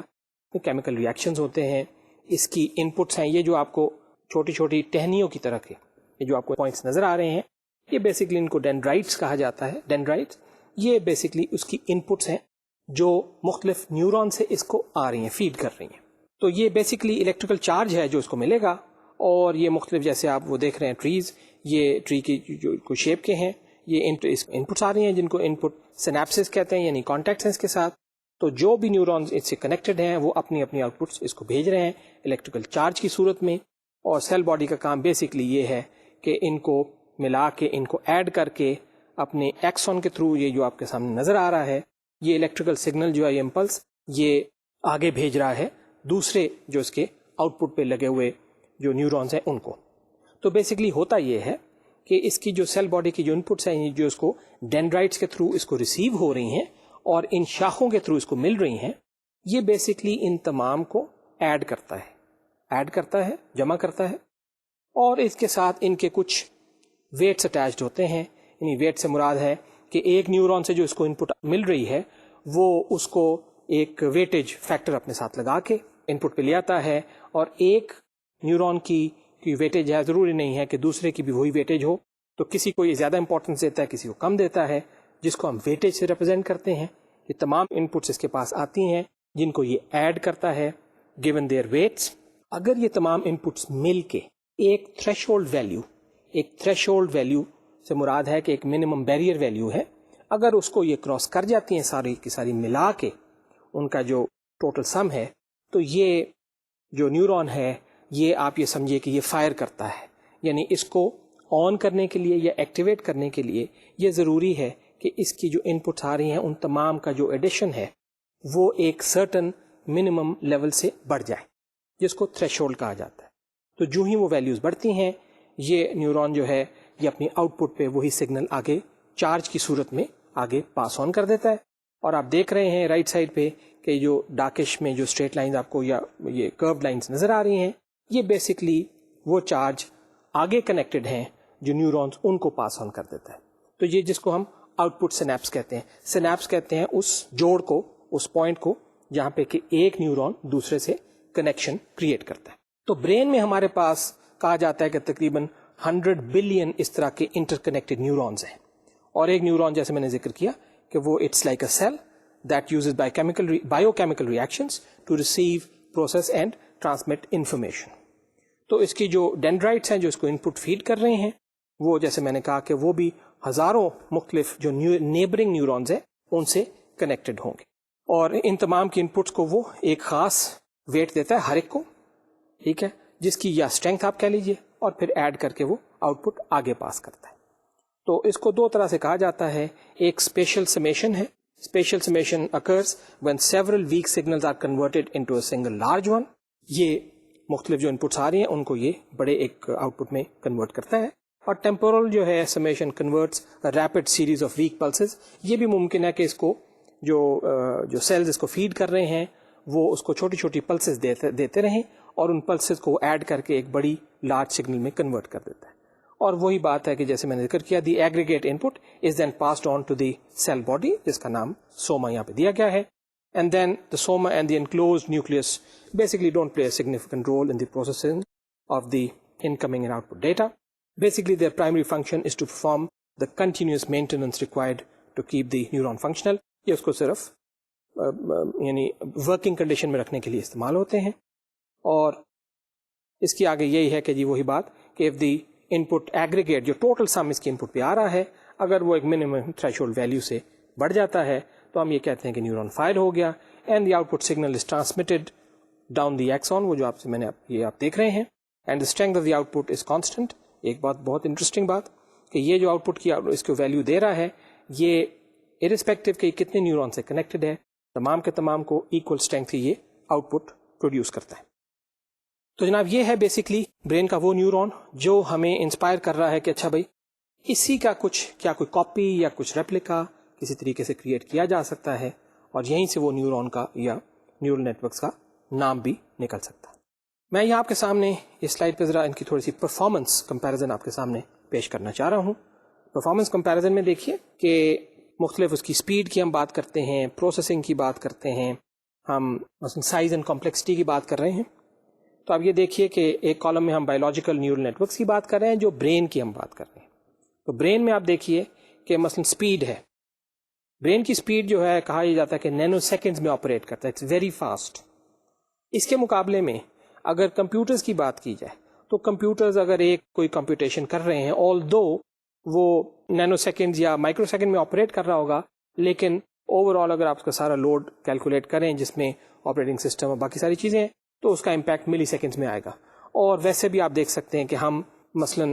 کہ کیمیکل ریئیکشنز ہوتے ہیں, اس کی ان پٹس ہیں یہ جو آپ کو چھوٹی چھوٹی ٹہنیوں کی طرح کے یہ جو آپ کو پوائنٹس نظر آ رہے ہیں, یہ بیسکلی ان کو ڈینڈرائٹس کہا جاتا ہے. ڈینڈرائٹس یہ بیسکلی اس کی ان پٹس ہیں جو مختلف نیورون سے اس کو آ رہی ہیں, فیڈ کر رہی ہیں. تو یہ بیسکلی الیکٹریکل چارج ہے جو اس کو ملے گا, اور یہ مختلف جیسے آپ وہ دیکھ رہے ہیں ٹریز, یہ ٹری کی جو کوئی شیپ کے ہیں, یہ ان پٹس آ رہی ہیں جن کو ان پٹ سینپسس کہتے ہیں, یعنی کانٹیکٹس ہیں اس کے ساتھ. تو جو بھی نیورونز اس سے کنیکٹڈ ہیں وہ اپنی اپنی آؤٹ پٹس اس کو بھیج رہے ہیں الیکٹریکل چارج کی صورت میں. اور سیل باڈی کا کام بیسکلی یہ ہے کہ ان کو ملا کے, ان کو ایڈ کر کے اپنے ایکسون کے تھرو, یہ جو آپ کے سامنے نظر آ رہا ہے, یہ الیکٹریکل سگنل جو ہے, یہ امپلس, یہ آگے بھیج رہا ہے دوسرے جو اس کے آؤٹ پٹ پہ لگے ہوئے جو نیورونز ہیں ان کو. تو بیسکلی ہوتا یہ ہے کہ اس کی جو سیل باڈی کی جو ان پٹس ہیں جو اس کو ڈینڈرائٹس کے تھرو اس کو ریسیو ہو رہی ہیں اور ان شاخوں کے تھرو اس کو مل رہی ہیں, یہ بیسکلی ان تمام کو ایڈ کرتا ہے, جمع کرتا ہے, اور اس کے ساتھ ان کے کچھ ویٹس اٹیچڈ ہوتے ہیں. یعنی ویٹ سے مراد ہے کہ ایک نیورون سے جو اس کو ان پٹ مل رہی ہے وہ اس کو ایک ویٹیج فیکٹر اپنے ساتھ لگا کے ان پٹ پہ لے آتا ہے, اور ایک نیورون کی ویٹیج ہے, ضروری نہیں ہے کہ دوسرے کی بھی وہی ویٹیج ہو, تو کسی کو یہ زیادہ امپورٹنس دیتا ہے, کسی کو کم دیتا ہے, جس کو ہم ویٹیج سے ریپرزینٹ کرتے ہیں. یہ تمام ان پٹس اس کے پاس آتی ہیں جن کو یہ ایڈ کرتا ہے گیون دیئر ویٹس. اگر یہ تمام ان پٹس مل کے ایک تھریش ہولڈ ویلیو سے مراد ہے کہ ایک منیمم بیریئر ویلیو ہے, اگر اس کو یہ کراس کر جاتی ہیں ساری کی ساری ملا کے ان کا جو ٹوٹل سم ہے, تو یہ جو نیورون ہے یہ آپ یہ سمجھیے کہ یہ فائر کرتا ہے. یعنی اس کو آن کرنے کے لیے یا ایکٹیویٹ کرنے کے لیے یہ ضروری ہے کہ اس کی جو ان پٹس آ رہی ہیں ان تمام کا جو ایڈیشن ہے وہ ایک سرٹن منیمم لیول سے بڑھ جائے, جس کو تھریش ہولڈ کہا جاتا ہے. تو جو ہی وہ ویلیوز بڑھتی ہیں, یہ نیورون جو ہے یہ اپنی آؤٹ پٹ پہ وہی سگنل آگے چارج کی صورت میں آگے پاس آن کر دیتا ہے. اور آپ دیکھ رہے ہیں رائٹ سائڈ پہ کہ جو ڈارکش میں جو اسٹریٹ لائنز آپ کو یا یہ کروڈ لائنز نظر آ رہی ہیں, یہ بیسکلی وہ چارج آگے کنیکٹڈ ہیں جو نیورونز ان کو پاس آن کر دیتا ہے. تو یہ جس کو ہم آؤٹ پٹ سینیپس کہتے ہیں. سینیپس کہتے ہیں اس جوڑ کو, اس پوائنٹ کو جہاں پہ کہ ایک نیورون دوسرے سے کنیکشن کریٹ کرتا ہے. تو برین میں ہمارے پاس کہا جاتا ہے کہ تقریباً 100 بلین اس طرح کے انٹر کنیکٹڈ نیورونز ہیں. اور ایک نیورون جیسے میں نے ذکر کیا کہ وہ it's like a cell that uses biochemical reactions to receive process and transmit information. تو اس کی جو ڈینڈرائٹس ہیں جو اس کو ان پٹ فیڈ کر رہے ہیں وہ جیسے میں نے کہا کہ وہ بھی ہزاروں مختلف جو نیبرنگ نیورونز ہیں ان سے کنیکٹڈ ہوں گے, اور ان تمام کی ان پٹس کو وہ ایک خاص ویٹ دیتا ہے ہر ایک کو, ٹھیک ہے, جس کی یا اسٹرینتھ آپ کہہ لیجئے, اور پھر ایڈ کر کے وہ آؤٹ پٹ آگے پاس کرتا ہے. تو اس کو دو طرح سے کہا جاتا ہے. ایک اسپیشل سمیشن ہے. Spatial summation occurs when several weak signals are converted into a single large one. یہ مختلف جو انپٹس آ رہی ہیں ان کو یہ بڑے ایک آؤٹ پٹ میں کنورٹ کرتا ہے. اور ٹیمپورل جو ہے summation converts rapid series of weak pulses. یہ بھی ممکن ہے کہ اس کو جو سیلز اس کو فیڈ کر رہے ہیں وہ اس کو چھوٹی چھوٹی پلسز دیتے رہیں اور ان پلسز کو ایڈ کر کے ایک بڑی لارج سگنل میں کنورٹ کر دیتا ہے. اور وہی بات ہے کہ جیسے میں نے ذکر کیا the aggregate input is then passed on to the cell body جس کا نام سوما یہاں پہ دیا گیا ہے. And then the soma and the enclosed nucleus basically don't play a significant role in the processing of the incoming and output data. Basically their primary function is to perform the continuous maintenance required to keep the neuron functional. یہ اس کو صرف یعنی working condition میں رکھنے کے لیے استعمال ہوتے ہیں. اور اس کی آگے یہی ہے کہ جی وہی بات کہ if the input aggregate جو ٹوٹل سم اس کی انپٹ پہ آ رہا ہے اگر وہ ایک منیمم تھریشولڈ ویلیو سے بڑھ جاتا ہے تو ہم یہ کہتے ہیں کہ نیورون فائر ہو گیا. And the out put signal is transmitted down the axon, وہ جو آپ سے میں نے یہ آپ دیکھ رہے ہیں. And the strength of the output is constant. ایک بات بہت انٹرسٹنگ بات کہ یہ جو آؤٹ پٹ کی اس کو ویلیو دے رہا ہے یہ ارسپیکٹو کہ کتنے نیورون سے کنیکٹڈ ہے تمام کے تمام کو ایکول اسٹرینتھ کی یہ آؤٹ پٹ پروڈیوس کرتا ہے. تو جناب یہ ہے بیسکلی برین کا وہ نیورون جو ہمیں انسپائر کر رہا ہے کہ اچھا بھائی اسی کا کچھ کیا کوئی کاپی یا کچھ ریپلیکا کسی طریقے سے کریٹ کیا جا سکتا ہے اور یہیں سے وہ نیورون کا یا نیورل نیٹورکس کا نام بھی نکل سکتا ہے. میں یہ آپ کے سامنے اس سلائڈ پہ ذرا ان کی تھوڑی سی پرفارمنس کمپیریزن آپ کے سامنے پیش کرنا چاہ رہا ہوں. پرفارمنس کمپیریزن میں دیکھیے کہ مختلف اس کی سپیڈ کی ہم بات کرتے ہیں, پروسیسنگ کی بات کرتے ہیں, ہم مثلا سائز اینڈ کمپلیکسٹی کی بات کر رہے ہیں. تو اب یہ دیکھیے کہ ایک کالم میں ہم بایولوجیکل نیورل نیٹورکس کی بات کر رہے ہیں جو برین کی ہم بات کر رہے ہیں. تو برین میں آپ دیکھیے کہ مثلا سپیڈ ہے, برین کی سپیڈ جو ہے کہا یہ جاتا ہے کہ نینو سیکنڈز میں آپریٹ کرتا ہے, اٹس ویری فاسٹ. اس کے مقابلے میں اگر کمپیوٹرز کی بات کی جائے تو کمپیوٹرز اگر ایک کوئی کمپیوٹیشن کر رہے ہیں آل دو وہ نینو سیکنڈز یا مائکرو سیکنڈ میں آپریٹ کر رہا ہوگا, لیکن اوور آل اگر آپ اس کا سارا لوڈ کیلکولیٹ کریں جس میں آپریٹنگ سسٹم اور باقی ساری چیزیں ہیں تو اس کا امپیکٹ ملی سیکنڈز میں آئے گا. اور ویسے بھی آپ دیکھ سکتے ہیں کہ ہم مثلا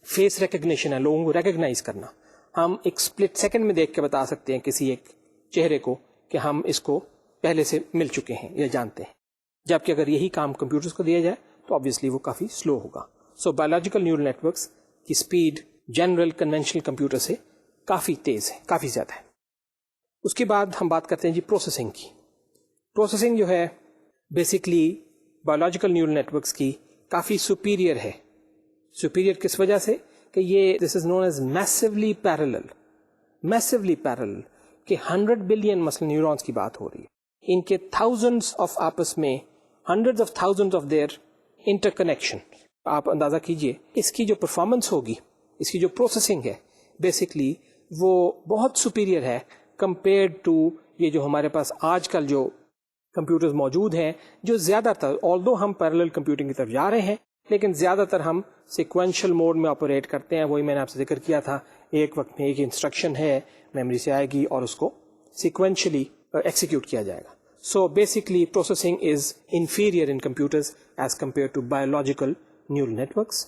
فیس ریکگنیشن ہے, لوگوں کو ریکگنائز کرنا, ہم ایک سپلٹ سیکنڈ میں دیکھ کے بتا سکتے ہیں کسی ایک چہرے کو کہ ہم اس کو پہلے سے مل چکے ہیں یا جانتے ہیں, جبکہ اگر یہی کام کمپیوٹرز کو دیا جائے تو آبویسلی وہ کافی سلو ہوگا. سو بایولوجیکل نیورل نیٹورکس کی سپیڈ جنرل کنونشنل کمپیوٹر سے کافی تیز ہے, کافی زیادہ ہے. اس کے بعد ہم بات کرتے ہیں جی پروسیسنگ کی. پروسیسنگ جو ہے بیسکلی بایولوجیکل نیورل نیٹورکس کی کافی سپیریئر ہے. سپیریئر کس وجہ سے کہ یہ دس از نون ایز میسولی پیرلل کہ 100 بلین مثلا نیورونز کی بات ہو رہی ہے, ان کے تھاؤزنڈز آف آپس میں hundreds of thousand of their interconnection. آپ اندازہ کیجئے اس کی جو پرفارمنس ہوگی, اس کی جو پروسیسنگ ہے بیسکلی وہ بہت سپیریئر ہے کمپیئرڈ ٹو یہ جو ہمارے پاس آج کل جو کمپیوٹرز موجود ہیں جو زیادہ تر آلدو ہم پیرلل کمپیوٹنگ کی طرف جا رہے ہیں لیکن زیادہ تر ہم سیکوینشل موڈ میں آپریٹ کرتے ہیں. وہی میں نے آپ سے ذکر کیا تھا, ایک وقت میں ایک انسٹرکشن ہے میموری سے آئے گی اور اس کو سیکوینشلی ایکسیکیوٹ کیا جائے گا. So basically processing is inferior in computers as compared to biological neural networks.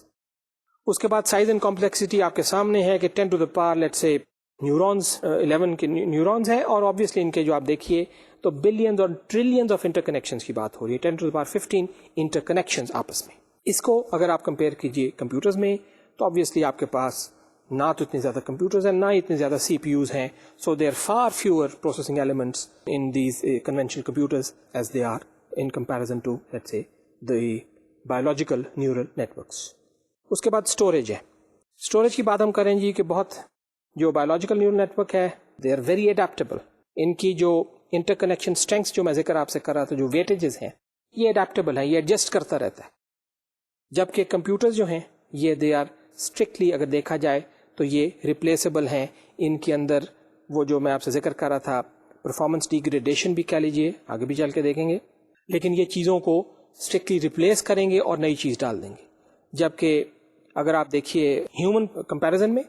اس کے بعد سائز اینڈ کمپلیکسٹی آپ کے سامنے ہے کہ 10 to the power let's say neurons 11 کے نیورونز ہیں اور obviously ان کے جو آپ دیکھیے تو بلینز اور ٹریلینز آف انٹر کنیکشنز کی بات ہو رہی ہے, 10 to the power 15 interconnections آپس میں. اس کو اگر آپ کمپیئر کیجئے کمپیوٹرز میں تو obviously آپ کے پاس نہ تو اتنے زیادہ کمپیوٹرز ہیں نہ اتنے زیادہ سی پی یوز ہیں. So there far fewer processing elements in these conventional computers as they are in comparison to let's say the biological neural networks. اس کے بعد اسٹوریج ہے. اسٹوریج کی بات ہم کریں جی کہ بہت جو بایولوجیکل نیورل نیٹورک ہے دے آر ویری اڈیپٹیبل. ان کی جو انٹر کنیکشن اسٹرینگس جو میں ذکر آپ سے کر رہا تھا, جو ویٹیجز ہیں یہ اڈیپٹیبل ہیں, یہ ایڈجسٹ کرتا رہتا ہے. جبکہ کمپیوٹرز جو ہیں یہ دے آر اسٹرکٹلی اگر دیکھا جائے تو یہ ریپلیسیبل ہیں. ان کے اندر وہ جو میں آپ سے ذکر کر رہا تھا پرفارمنس ڈیگریڈیشن بھی کہہ لیجیے, آگے بھی چل کے دیکھیں گے, لیکن یہ چیزوں کو اسٹرکٹلی ریپلیس کریں گے اور نئی چیز ڈال دیں گے. جبکہ اگر آپ دیکھیے ہیومن کمپیریزن میں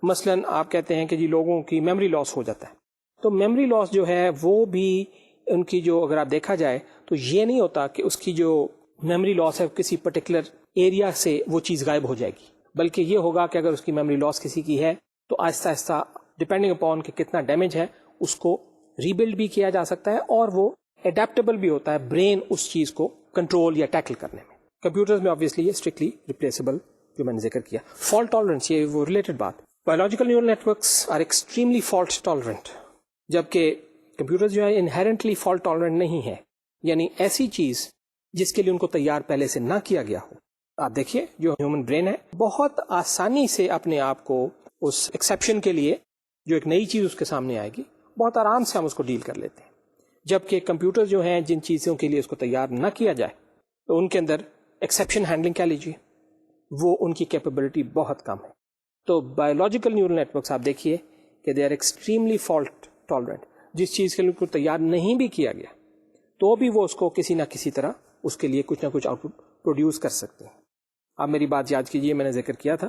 مثلاً آپ کہتے ہیں کہ جی لوگوں کی میموری لاس ہو جاتا ہے, تو میموری لاس جو ہے وہ بھی ان کی جو اگر آپ دیکھا جائے تو یہ نہیں ہوتا کہ اس کی جو میموری لاس ہے کسی پرٹیکولر ایریا سے وہ چیز غائب ہو جائے گی, بلکہ یہ ہوگا کہ اگر اس کی میموری لاس کسی کی ہے تو آہستہ آہستہ ڈپینڈنگ اپون کہ کتنا ڈیمیج ہے اس کو ریبلڈ بھی کیا جا سکتا ہے, اور وہ اڈیپٹیبل بھی ہوتا ہے برین اس چیز کو کنٹرول یا ٹیکل کرنے میں. کمپیوٹرز میں آبویسلی یہ اسٹرکٹلی ریپلیسیبل جو میں نے ذکر کیا. فالٹ ٹالرنس یہ وہ ریلیٹڈ بات. Biological neural networks are extremely fault tolerant, جبکہ کمپیوٹرز جو ہے انہیرنٹلی فالٹ ٹالرنٹ نہیں ہے, یعنی ایسی چیز جس کے لیے ان کو تیار پہلے سے نہ کیا گیا ہو. آپ دیکھیے جو ہیومن برین ہے بہت آسانی سے اپنے آپ کو اس ایکسیپشن کے لیے جو ایک نئی چیز اس کے سامنے آئے گی بہت آرام سے ہم اس کو ڈیل کر لیتے ہیں, جبکہ کمپیوٹر جو ہیں جن چیزوں کے لیے اس کو تیار نہ کیا جائے تو ان کے اندر ایکسیپشن ہینڈلنگ کہہ لیجیے وہ ان کی کیپیبلٹی بہت کم ہے. تو بایولوجیکل نیورل نیٹورکس آپ دیکھیے کہ they are extremely fault tolerant, جس چیز کے لیے ان کو تیار نہیں بھی کیا گیا تو بھی وہ اس کو کسی نہ کسی طرح اس کے لیے کچھ نہ کچھ آؤٹ پٹ پروڈیوس کر سکتے ہیں. آپ میری بات یاد کیجیے, میں نے ذکر کیا تھا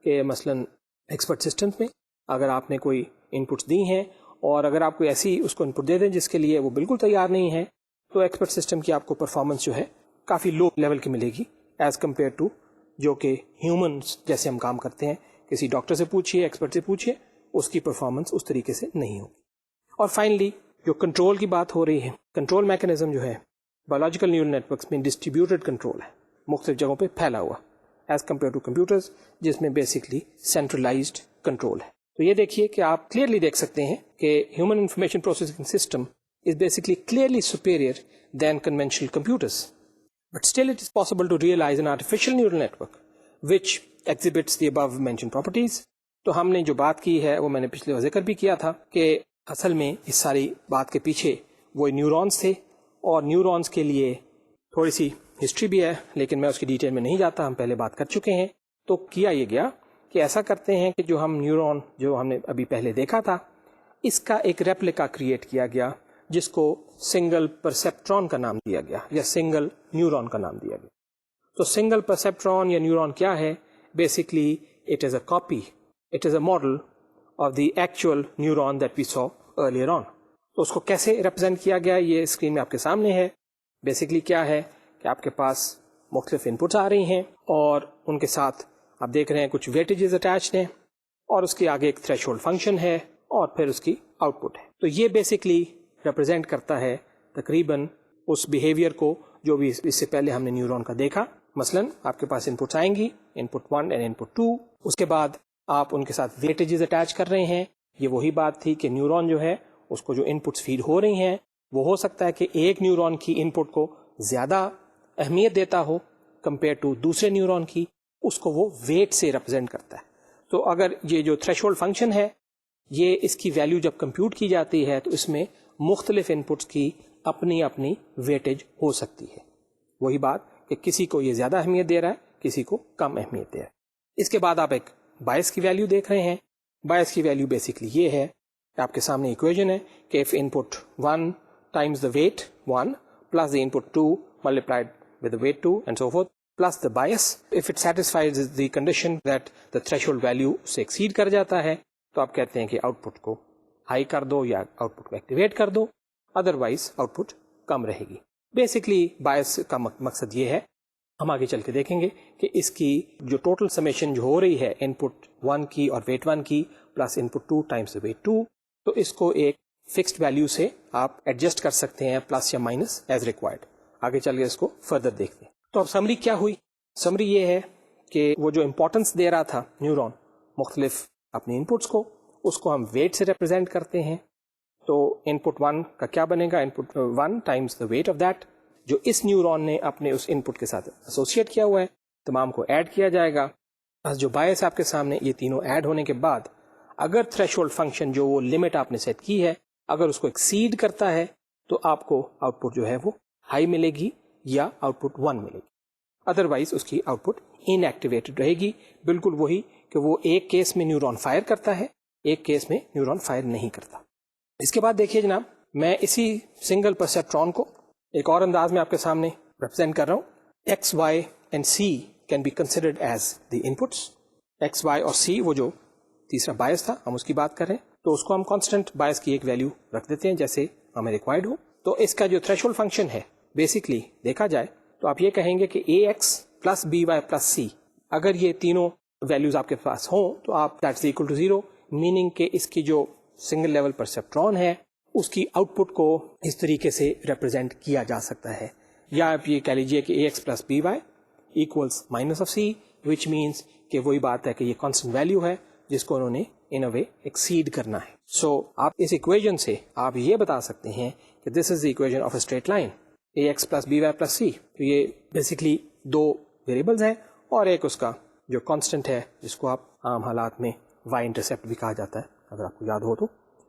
کہ مثلاً ایکسپرٹ سسٹمز میں اگر آپ نے کوئی ان پٹس دی ہیں اور اگر آپ کوئی ایسی اس کو ان پٹ دے دیں جس کے لیے وہ بالکل تیار نہیں ہے تو ایکسپرٹ سسٹم کی آپ کو پرفارمنس جو ہے کافی لو لیول کی ملے گی ایز کمپیئر ٹو جو کہ ہیومنس جیسے ہم کام کرتے ہیں. کسی ڈاکٹر سے پوچھیے, ایکسپرٹ سے پوچھیے, اس کی پرفارمنس اس طریقے سے نہیں ہوگی. اور فائنلی جو کنٹرول کی بات ہو رہی ہے, کنٹرول میکینزم جو ہے بایولوجیکل نیورل نیٹورکس میں ڈسٹریبیوٹیڈ کنٹرول ہے, مختلف جگہوں پہ پھیلا ہوا ایز کمپیئر ٹو کمپیوٹرز جس میں بیسکلی سینٹرلائزڈ کنٹرول ہے. تو یہ دیکھیے کہ آپ کلیئرلی دیکھ سکتے ہیں کہ human information processing system is basically clearly superior than conventional computers, but still it is possible to realise an artificial neural network which exhibits the above mentioned properties. تو ہم نے جو بات کی ہے وہ میں نے پچھلے ذکر بھی کیا تھا کہ اصل میں اس ساری بات کے پیچھے وہ نیورونز تھے, اور نیورونز کے لیے تھوڑی سی ہسٹری بھی ہے لیکن میں اس کی ڈیٹیل میں نہیں جاتا, ہم پہلے بات کر چکے ہیں. تو کیا یہ گیا کہ ایسا کرتے ہیں کہ جو ہم نیورون جو ہم نے ابھی پہلے دیکھا تھا اس کا ایک ریپلیکا کریٹ کیا گیا جس کو سنگل پرسیپٹرون کا نام دیا گیا یا سنگل نیورون کا نام دیا گیا. تو سنگل پرسیپٹرون یا نیورون کیا ہے؟ Basically it is a copy, it is a model of the actual neuron that we saw earlier on. تو اس کو کیسے ریپرزینٹ کیا گیا یہ اسکرین میں آپ کے سامنے ہے. بیسکلی کیا ہے کہ آپ کے پاس مختلف ان پٹس آ رہی ہیں اور ان کے ساتھ آپ دیکھ رہے ہیں کچھ ویٹیجز اٹیچڈ ہیں اور اس کے آگے ایک تھریش ہولڈ فنکشن ہے اور پھر اس کی آؤٹ پٹ ہے. تو یہ بیسکلی ریپرزینٹ کرتا ہے تقریباً اس بیہیویئر کو جو بھی اس سے پہلے ہم نے نیورون کا دیکھا. مثلاً آپ کے پاس ان پٹس آئیں گی, ان پٹ 1 اینڈ ان پٹ 2, اس کے بعد آپ ان کے ساتھ ویٹیجز اٹیچ کر رہے ہیں. یہ وہی بات تھی کہ نیورون جو ہے اس کو جو ان پٹس فیڈ ہو رہی ہیں وہ ہو سکتا ہے کہ ایک نیورون کی ان پٹ کو زیادہ اہمیت دیتا ہو کمپیئر ٹو دوسرے نیورون کی, اس کو وہ ویٹ سے ریپرزینٹ کرتا ہے. تو اگر یہ جو تھریش ہولڈ فنکشن ہے یہ اس کی ویلیو جب کمپیوٹ کی جاتی ہے تو اس میں مختلف ان پٹس کی اپنی اپنی ویٹیج ہو سکتی ہے. وہی بات کہ کسی کو یہ زیادہ اہمیت دے رہا ہے, کسی کو کم اہمیت دے رہا ہے. اس کے بعد آپ ایک بائس کی ویلیو دیکھ رہے ہیں. بائس کی ویلیو بیسکلی یہ ہے کہ آپ کے سامنے ایکویشن ہے کہ if input 1 times the weight 1 plus the input 2 multiplied with the weight 2 and so forth plus the bias, if it satisfies the condition that the threshold value سے exceed کر جاتا ہے تو آپ کہتے ہیں کہ آؤٹ پٹ کو ہائی کر دو یا آؤٹ پٹ کو ایکٹیویٹ کر دو, ادروائز آؤٹ پٹ کم رہے گی. بیسکلی بائس کا مقصد یہ ہے, ہم آگے چل کے دیکھیں گے کہ اس کی جو ٹوٹل سمیشن جو ہو رہی ہے ان پٹ 1 کی اور ویٹ 1 کی پلس ان پٹ 2 ٹائمس ویٹ 2, تو اس کو ایک فکسڈ ویلیو سے آپ ایڈجسٹ کر سکتے ہیں پلس یا مائنس ایز ریکوائرڈ. آگے چل کے اس کو فردر دیکھتے ہیں. تو اب سمری کیا ہوئی؟ سمری یہ ہے کہ وہ جو امپورٹنس دے رہا تھا نیورون مختلف اپنے ان پٹس کو, اس کو ہم ویٹ سے ریپرزینٹ کرتے ہیں. تو ان پٹ 1 کا کیا بنے گا؟ ان پٹ 1 times the weight of that, جو اس نیورون نے اپنے اس ان پٹ کے ساتھ ایسوسیٹ کیا ہوا ہے, تمام کو ایڈ کیا جائے گا. بس جو بائس آپ کے سامنے یہ تینوں ایڈ ہونے کے بعد اگر تھریش ہولڈ فنکشن جو وہ لمٹ آپ نے سیٹ کی ہے اگر اس کو ایکسیڈ کرتا ہے تو آپ کو آؤٹ پٹ جو ہے وہ ہائی ملے گی یا آؤٹ پٹ 1 ملے گی. ادروائز اس کی آؤٹ پٹ ان ایکٹیویٹڈ رہے گی. بالکل وہی کہ وہ ایک کیس میں نیورون فائر کرتا ہے, ایک کیس میں نیورون فائر نہیں کرتا. اس کے بعد دیکھیے جناب, میں اسی سنگل پرسیپٹرون کو ایک اور انداز میں آپ کے سامنے ریپرزینٹ کر رہا ہوں. X, Y and C can be considered as the inputs. X, Y اور سی, وہ جو تیسرا بایس تھا ہم اس کی بات کر رہے ہیں, تو اس کو ہم کانسٹنٹ بایس کی ایک ویلیو رکھ دیتے ہیں جیسے ہمیں ریکوائرڈ ہو. تو اس کا جو تھریشولڈ فنکشن ہے بیسکلی دیکھا جائے تو آپ یہ کہیں گے کہ A X plus B Y plus C, اگر یہ تینوں ویلیوز آپ کے پاس ہوں تو آپ دیٹس اکول ٹو 0, میننگ کہ اس کی جو سنگل لیول پرسیپٹرون ہے اس کی آؤٹ پٹ کو اس طریقے سے ریپرزینٹ کیا جا سکتا ہے. یا آپ یہ کہہ لیجئے کہ A X plus B Y equals minus of C, which means کہ وہی بات ہے کہ یہ کانسٹنٹ ویلیو ہے جس کو انہوں نے ان اے وے ایکسیڈ کرنا ہے. سو آپ اس ایکویژن سے آپ یہ بتا سکتے ہیں کہ this is the equation of a straight line A X plus B Y plus C. تو یہ بیسکلی دو ویریبلز ہیں اور ایک اس کا جو کانسٹنٹ ہے جس کو آپ عام حالات میں وائی انٹرسیپٹ بھی کہا جاتا ہے اگر آپ کو یاد ہو تو.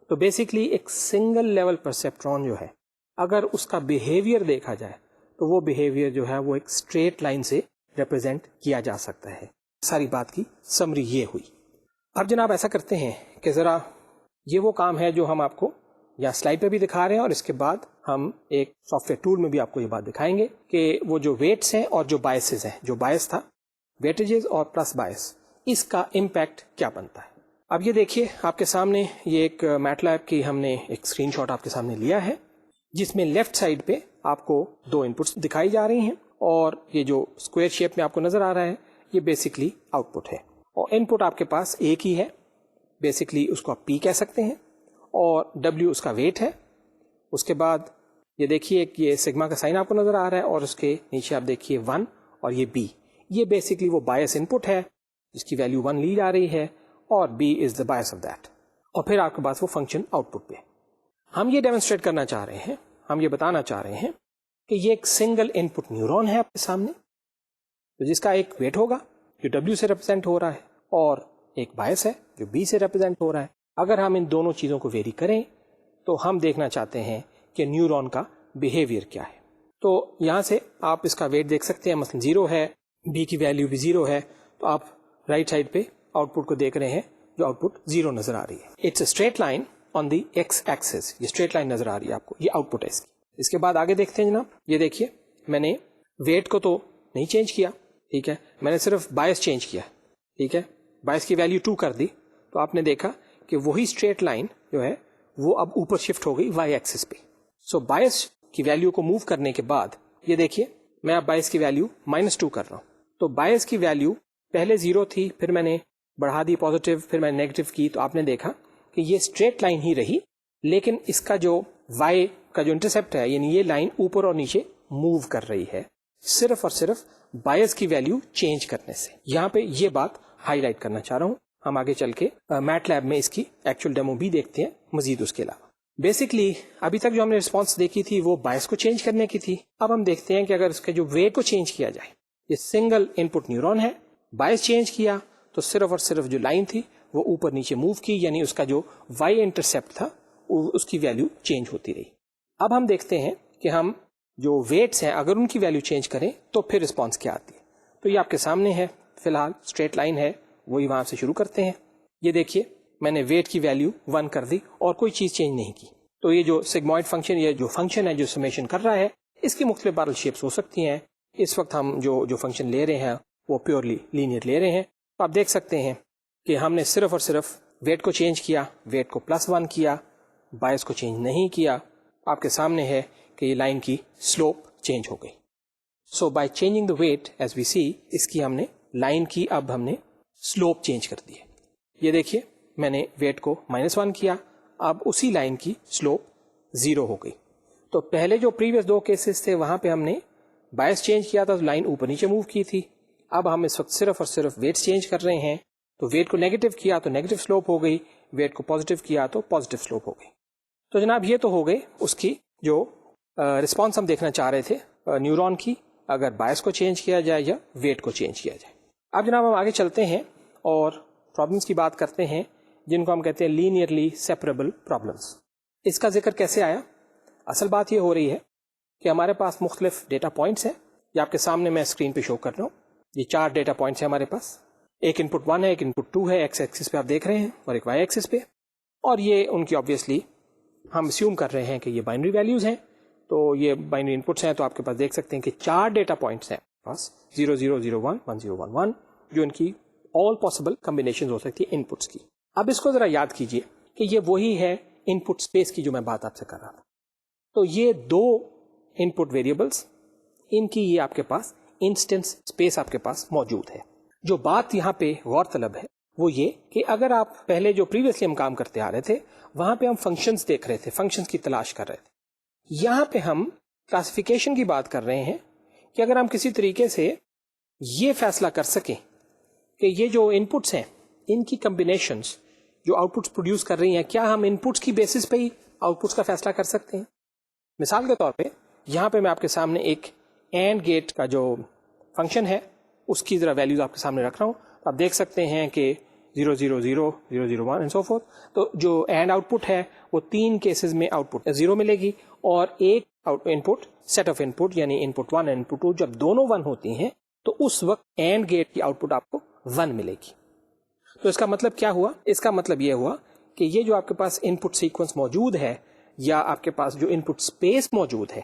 تو بیسکلی ایک سنگل لیول پرسیپٹرون جو ہے اگر اس کا بیہیویئر دیکھا جائے تو وہ بیہیویئر جو ہے وہ ایک اسٹریٹ لائن سے ریپرزینٹ کیا جا سکتا ہے. ساری بات کی سمری یہ ہوئی. اب جناب ایسا کرتے ہیں کہ ذرا یہ وہ کام ہے جو ہم آپ کو یا سلائڈ پہ بھی دکھا رہے ہیں اور اس کے بعد ہم ایک سافٹ ویئر ٹول میں بھی آپ کو یہ بات دکھائیں گے کہ وہ جو ویٹس ہیں اور جو بائسز ہیں, جو بائس تھا ویٹیجز اور پلس بائس, اس کا امپیکٹ کیا بنتا ہے. اب یہ دیکھیے آپ کے سامنے یہ ایک میٹ لیب کی ہم نے ایک اسکرین شاٹ آپ کے سامنے لیا ہے جس میں لیفٹ سائڈ پہ آپ کو دو انپٹس دکھائی جا رہی ہیں اور یہ جو اسکوائر شیپ میں آپ کو نظر آ رہا ہے یہ بیسکلی آؤٹ پٹ ہے اور ان پٹ آپ کے پاس ایک ہی ہے, بیسکلی اس کو آپ پی کہہ سکتے ہیں اور ڈبلیو اس کا ویٹ ہے. اس کے بعد یہ دیکھیے یہ سگما کا سائن آپ کو نظر آ رہا ہے اور اس کے نیچے آپ دیکھیے 1 اور یہ بی, یہ بیسکلی وہ بایس ان پٹ ہے جس کی ویلیو 1 لی جا رہی ہے اور B is the bias of that. اور پھر آپ کے پاس وہ فنکشن آؤٹ پٹ پہ. ہم یہ ڈیمونسٹریٹ کرنا چاہ رہے ہیں, ہم یہ بتانا چاہ رہے ہیں کہ یہ ایک سنگل ان پٹ نیورون ہے آپ کے سامنے تو جس کا ایک ویٹ ہوگا جو ڈبلیو سے ریپرزینٹ ہو رہا ہے اور ایک بایس ہے جو بی سے ریپرزینٹ ہو رہا ہے. اگر ہم ان دونوں چیزوں کو ویری کریں تو ہم دیکھنا چاہتے ہیں کہ نیورون کا بیہیویئر کیا ہے. تو یہاں سے آپ اس کا ویٹ دیکھ سکتے ہیں, مثلا 0 ہے, بی کی ویلیو بھی 0 ہے, تو آپ رائٹ سائڈ پہ آؤٹ پٹ کو دیکھ رہے ہیں جو آؤٹ پٹ 0 نظر آ رہی ہے. It's a straight line on the X axis, یہ اسٹریٹ لائن نظر آ رہی ہے آپ کو, یہ آؤٹ پٹ ہے اس کی. اس کے بعد آگے دیکھتے ہیں جناب, یہ دیکھیے میں نے ویٹ کو تو نہیں چینج کیا, ٹھیک ہے, میں نے صرف بایس چینج کیا, ٹھیک ہے, بایس کی ویلیو 2 کر دی تو آپ نے دیکھا کہ وہی اسٹریٹ لائن جو ہے وہ اب اوپر شفٹ ہو گئی وائی ایکسس پہ. سو بایس کی ویلیو کو موو کرنے کے بعد یہ دیکھیے میں اب بایس کی ویلیو -2 کر رہا ہوں. تو بایس کی ویلیو پہلے 0 تھی, پھر میں نے بڑھا دی پازیٹیو, پھر میں نے نیگیٹو کی, تو آپ نے دیکھا کہ یہ اسٹریٹ لائن ہی رہی لیکن اس کا جو وائی کا جو انٹرسیپٹ ہے یعنی یہ لائن اوپر اور نیچے موو کر رہی ہے صرف اور صرف بایس کی ویلیو چینج کرنے سے. یہاں پہ یہ بات ہائی لائٹ کرنا چاہ رہا ہوں. ہم آگے چل کے میٹ لیب میں اس کی ایکچوئل ڈیمو بھی دیکھتے ہیں مزید. اس کے علاوہ بیسکلی ابھی تک جو ہم نے رسپانس دیکھی تھی وہ بایس کو چینج کرنے کی تھی. اب ہم دیکھتے ہیں کہ اگر اس کے جو ویٹ کو چینج کیا جائے, یہ سنگل ان پٹ نیورون ہے, بایس چینج کیا تو صرف اور صرف جو لائن تھی وہ اوپر نیچے موو کی, یعنی اس کا جو وائی انٹرسیپٹ تھا اس کی ویلیو چینج ہوتی رہی. اب ہم دیکھتے ہیں کہ ہم جو ویٹس ہیں اگر ان کی ویلیو چینج کریں تو پھر رسپانس کیا آتی ہے. تو یہ آپ کے سامنے ہے, فی الحال اسٹریٹ لائن ہے, وہی وہاں سے شروع کرتے ہیں. یہ دیکھیے میں نے ویٹ کی ویلیو 1 کر دی اور کوئی چیز چینج نہیں کی. تو یہ جو سگموئڈ فنکشن, یہ جو فنکشن ہے جو سمیشن کر رہا ہے, اس کی مختلف بارل شیپس ہو سکتی ہیں. اس وقت ہم جو فنکشن لے رہے ہیں وہ پیورلی لینئر لے رہے ہیں. تو آپ دیکھ سکتے ہیں کہ ہم نے صرف اور صرف ویٹ کو چینج کیا, ویٹ کو +1 کیا, بایس کو چینج نہیں کیا. آپ کے سامنے ہے کہ یہ لائن کی سلوپ چینج ہو گئی. So by changing the weight as we see, اس کی ہم نے لائن کی اب ہم نے سلوپ چینج کر دی ہے. یہ دیکھیے میں نے ویٹ کو -1 کیا, اب اسی لائن کی سلوپ 0 ہو گئی. تو پہلے جو پریویس 2 کیسز تھے وہاں پہ ہم نے بایس چینج کیا تھا تو لائن اوپر نیچے موو کی تھی. اب ہم اس وقت صرف اور صرف ویٹ چینج کر رہے ہیں, تو ویٹ کو نیگیٹو کیا تو نیگیٹو سلوپ ہو گئی, ویٹ کو پازیٹیو کیا تو پازیٹیو سلوپ ہو گئی. تو جناب یہ تو ہو گئی اس کی جو رسپانس ہم دیکھنا چاہ رہے تھے نیورون کی, اگر بایس کو چینج کیا جائے یا ویٹ کو چینج کیا جائے. اب جناب ہم آگے چلتے ہیں اور پرابلمس کی بات کرتے ہیں جن کو ہم کہتے ہیں لینئرلی سیپریبل پرابلمس. اس کا ذکر کیسے آیا؟ اصل بات یہ ہو رہی ہے کہ ہمارے پاس مختلف ڈیٹا پوائنٹس ہیں یہ آپ کے سامنے میں اسکرین پہ شو کر رہا ہوں. یہ 4 ڈیٹا پوائنٹس ہیں ہمارے پاس. ایک ان پٹ 1 ہے, ایک ان پٹ 2 ہے, ایکس ایکسس پہ آپ دیکھ رہے ہیں, اور ایک وائی ایکسس پہ. اور یہ ان کی آبویسلی ہم اسیوم کر رہے ہیں کہ یہ بائنری ویلیوز ہیں. تو یہ بائنری ان پٹس ہیں, تو آپ کے پاس دیکھ سکتے ہیں کہ 4 ڈیٹا پوائنٹس ہیں پاس 0 0 0 1 1 0 1 1, جو ان کی آل پاسبل کمبینیشن ہو سکتی ہے ان پٹس کی. اب اس کو ذرا یاد کیجئے کہ یہ وہی ہے ان پٹ اسپیس کی جو میں بات آپ سے کر رہا تھا. تو یہ 2 ان پٹ ویریبلس, ان کی یہ آپ کے پاس انسٹنس اسپیس آپ کے پاس موجود ہے. جو بات یہاں پہ غور طلب ہے وہ یہ کہ اگر آپ پہلے جو پریویسلی ہم کام کرتے آ رہے تھے وہاں پہ ہم فنکشنز دیکھ رہے تھے, فنکشنز کی تلاش کر رہے تھے. یہاں پہ ہم کلاسیفیکیشن کی بات کر رہے ہیں کہ اگر ہم کسی طریقے سے یہ فیصلہ کر سکیں کہ یہ جو ان پٹس ہیں ان کی کمبینیشنز جو آؤٹ پٹس پروڈیوس کر رہی ہیں, کیا ہم ان پٹس کی بیسس پہ ہی آؤٹ پٹس کا فیصلہ کر سکتے ہیں. مثال کے طور پہ یہاں پہ میں آپ کے سامنے ایک اینڈ گیٹ کا جو فنکشن ہے اس کی ذرا ویلیوز آپ کے سامنے رکھ رہا ہوں. آپ دیکھ سکتے ہیں کہ 0 0 0 0 0 1 اینڈ سو فورتھ. تو جو اینڈ آؤٹ پٹ ہے وہ 3 کیسز میں آؤٹ پٹ 0 ملے گی, اور ایک ان پٹ سیٹ آف ان پٹ یعنی ان پٹ 1 اینڈ ان پٹ 2 جب دونوں 1 ہوتی ہیں تو اس وقت اینڈ گیٹ کی آؤٹ پٹ آپ کو 1 ملے گی. تو اس کا مطلب کیا ہوا؟ اس کا مطلب یہ ہوا کہ یہ جو آپ کے پاس ان پٹ سیکوینس موجود ہے یا آپ کے پاس جو ان پٹ اسپیس موجود ہے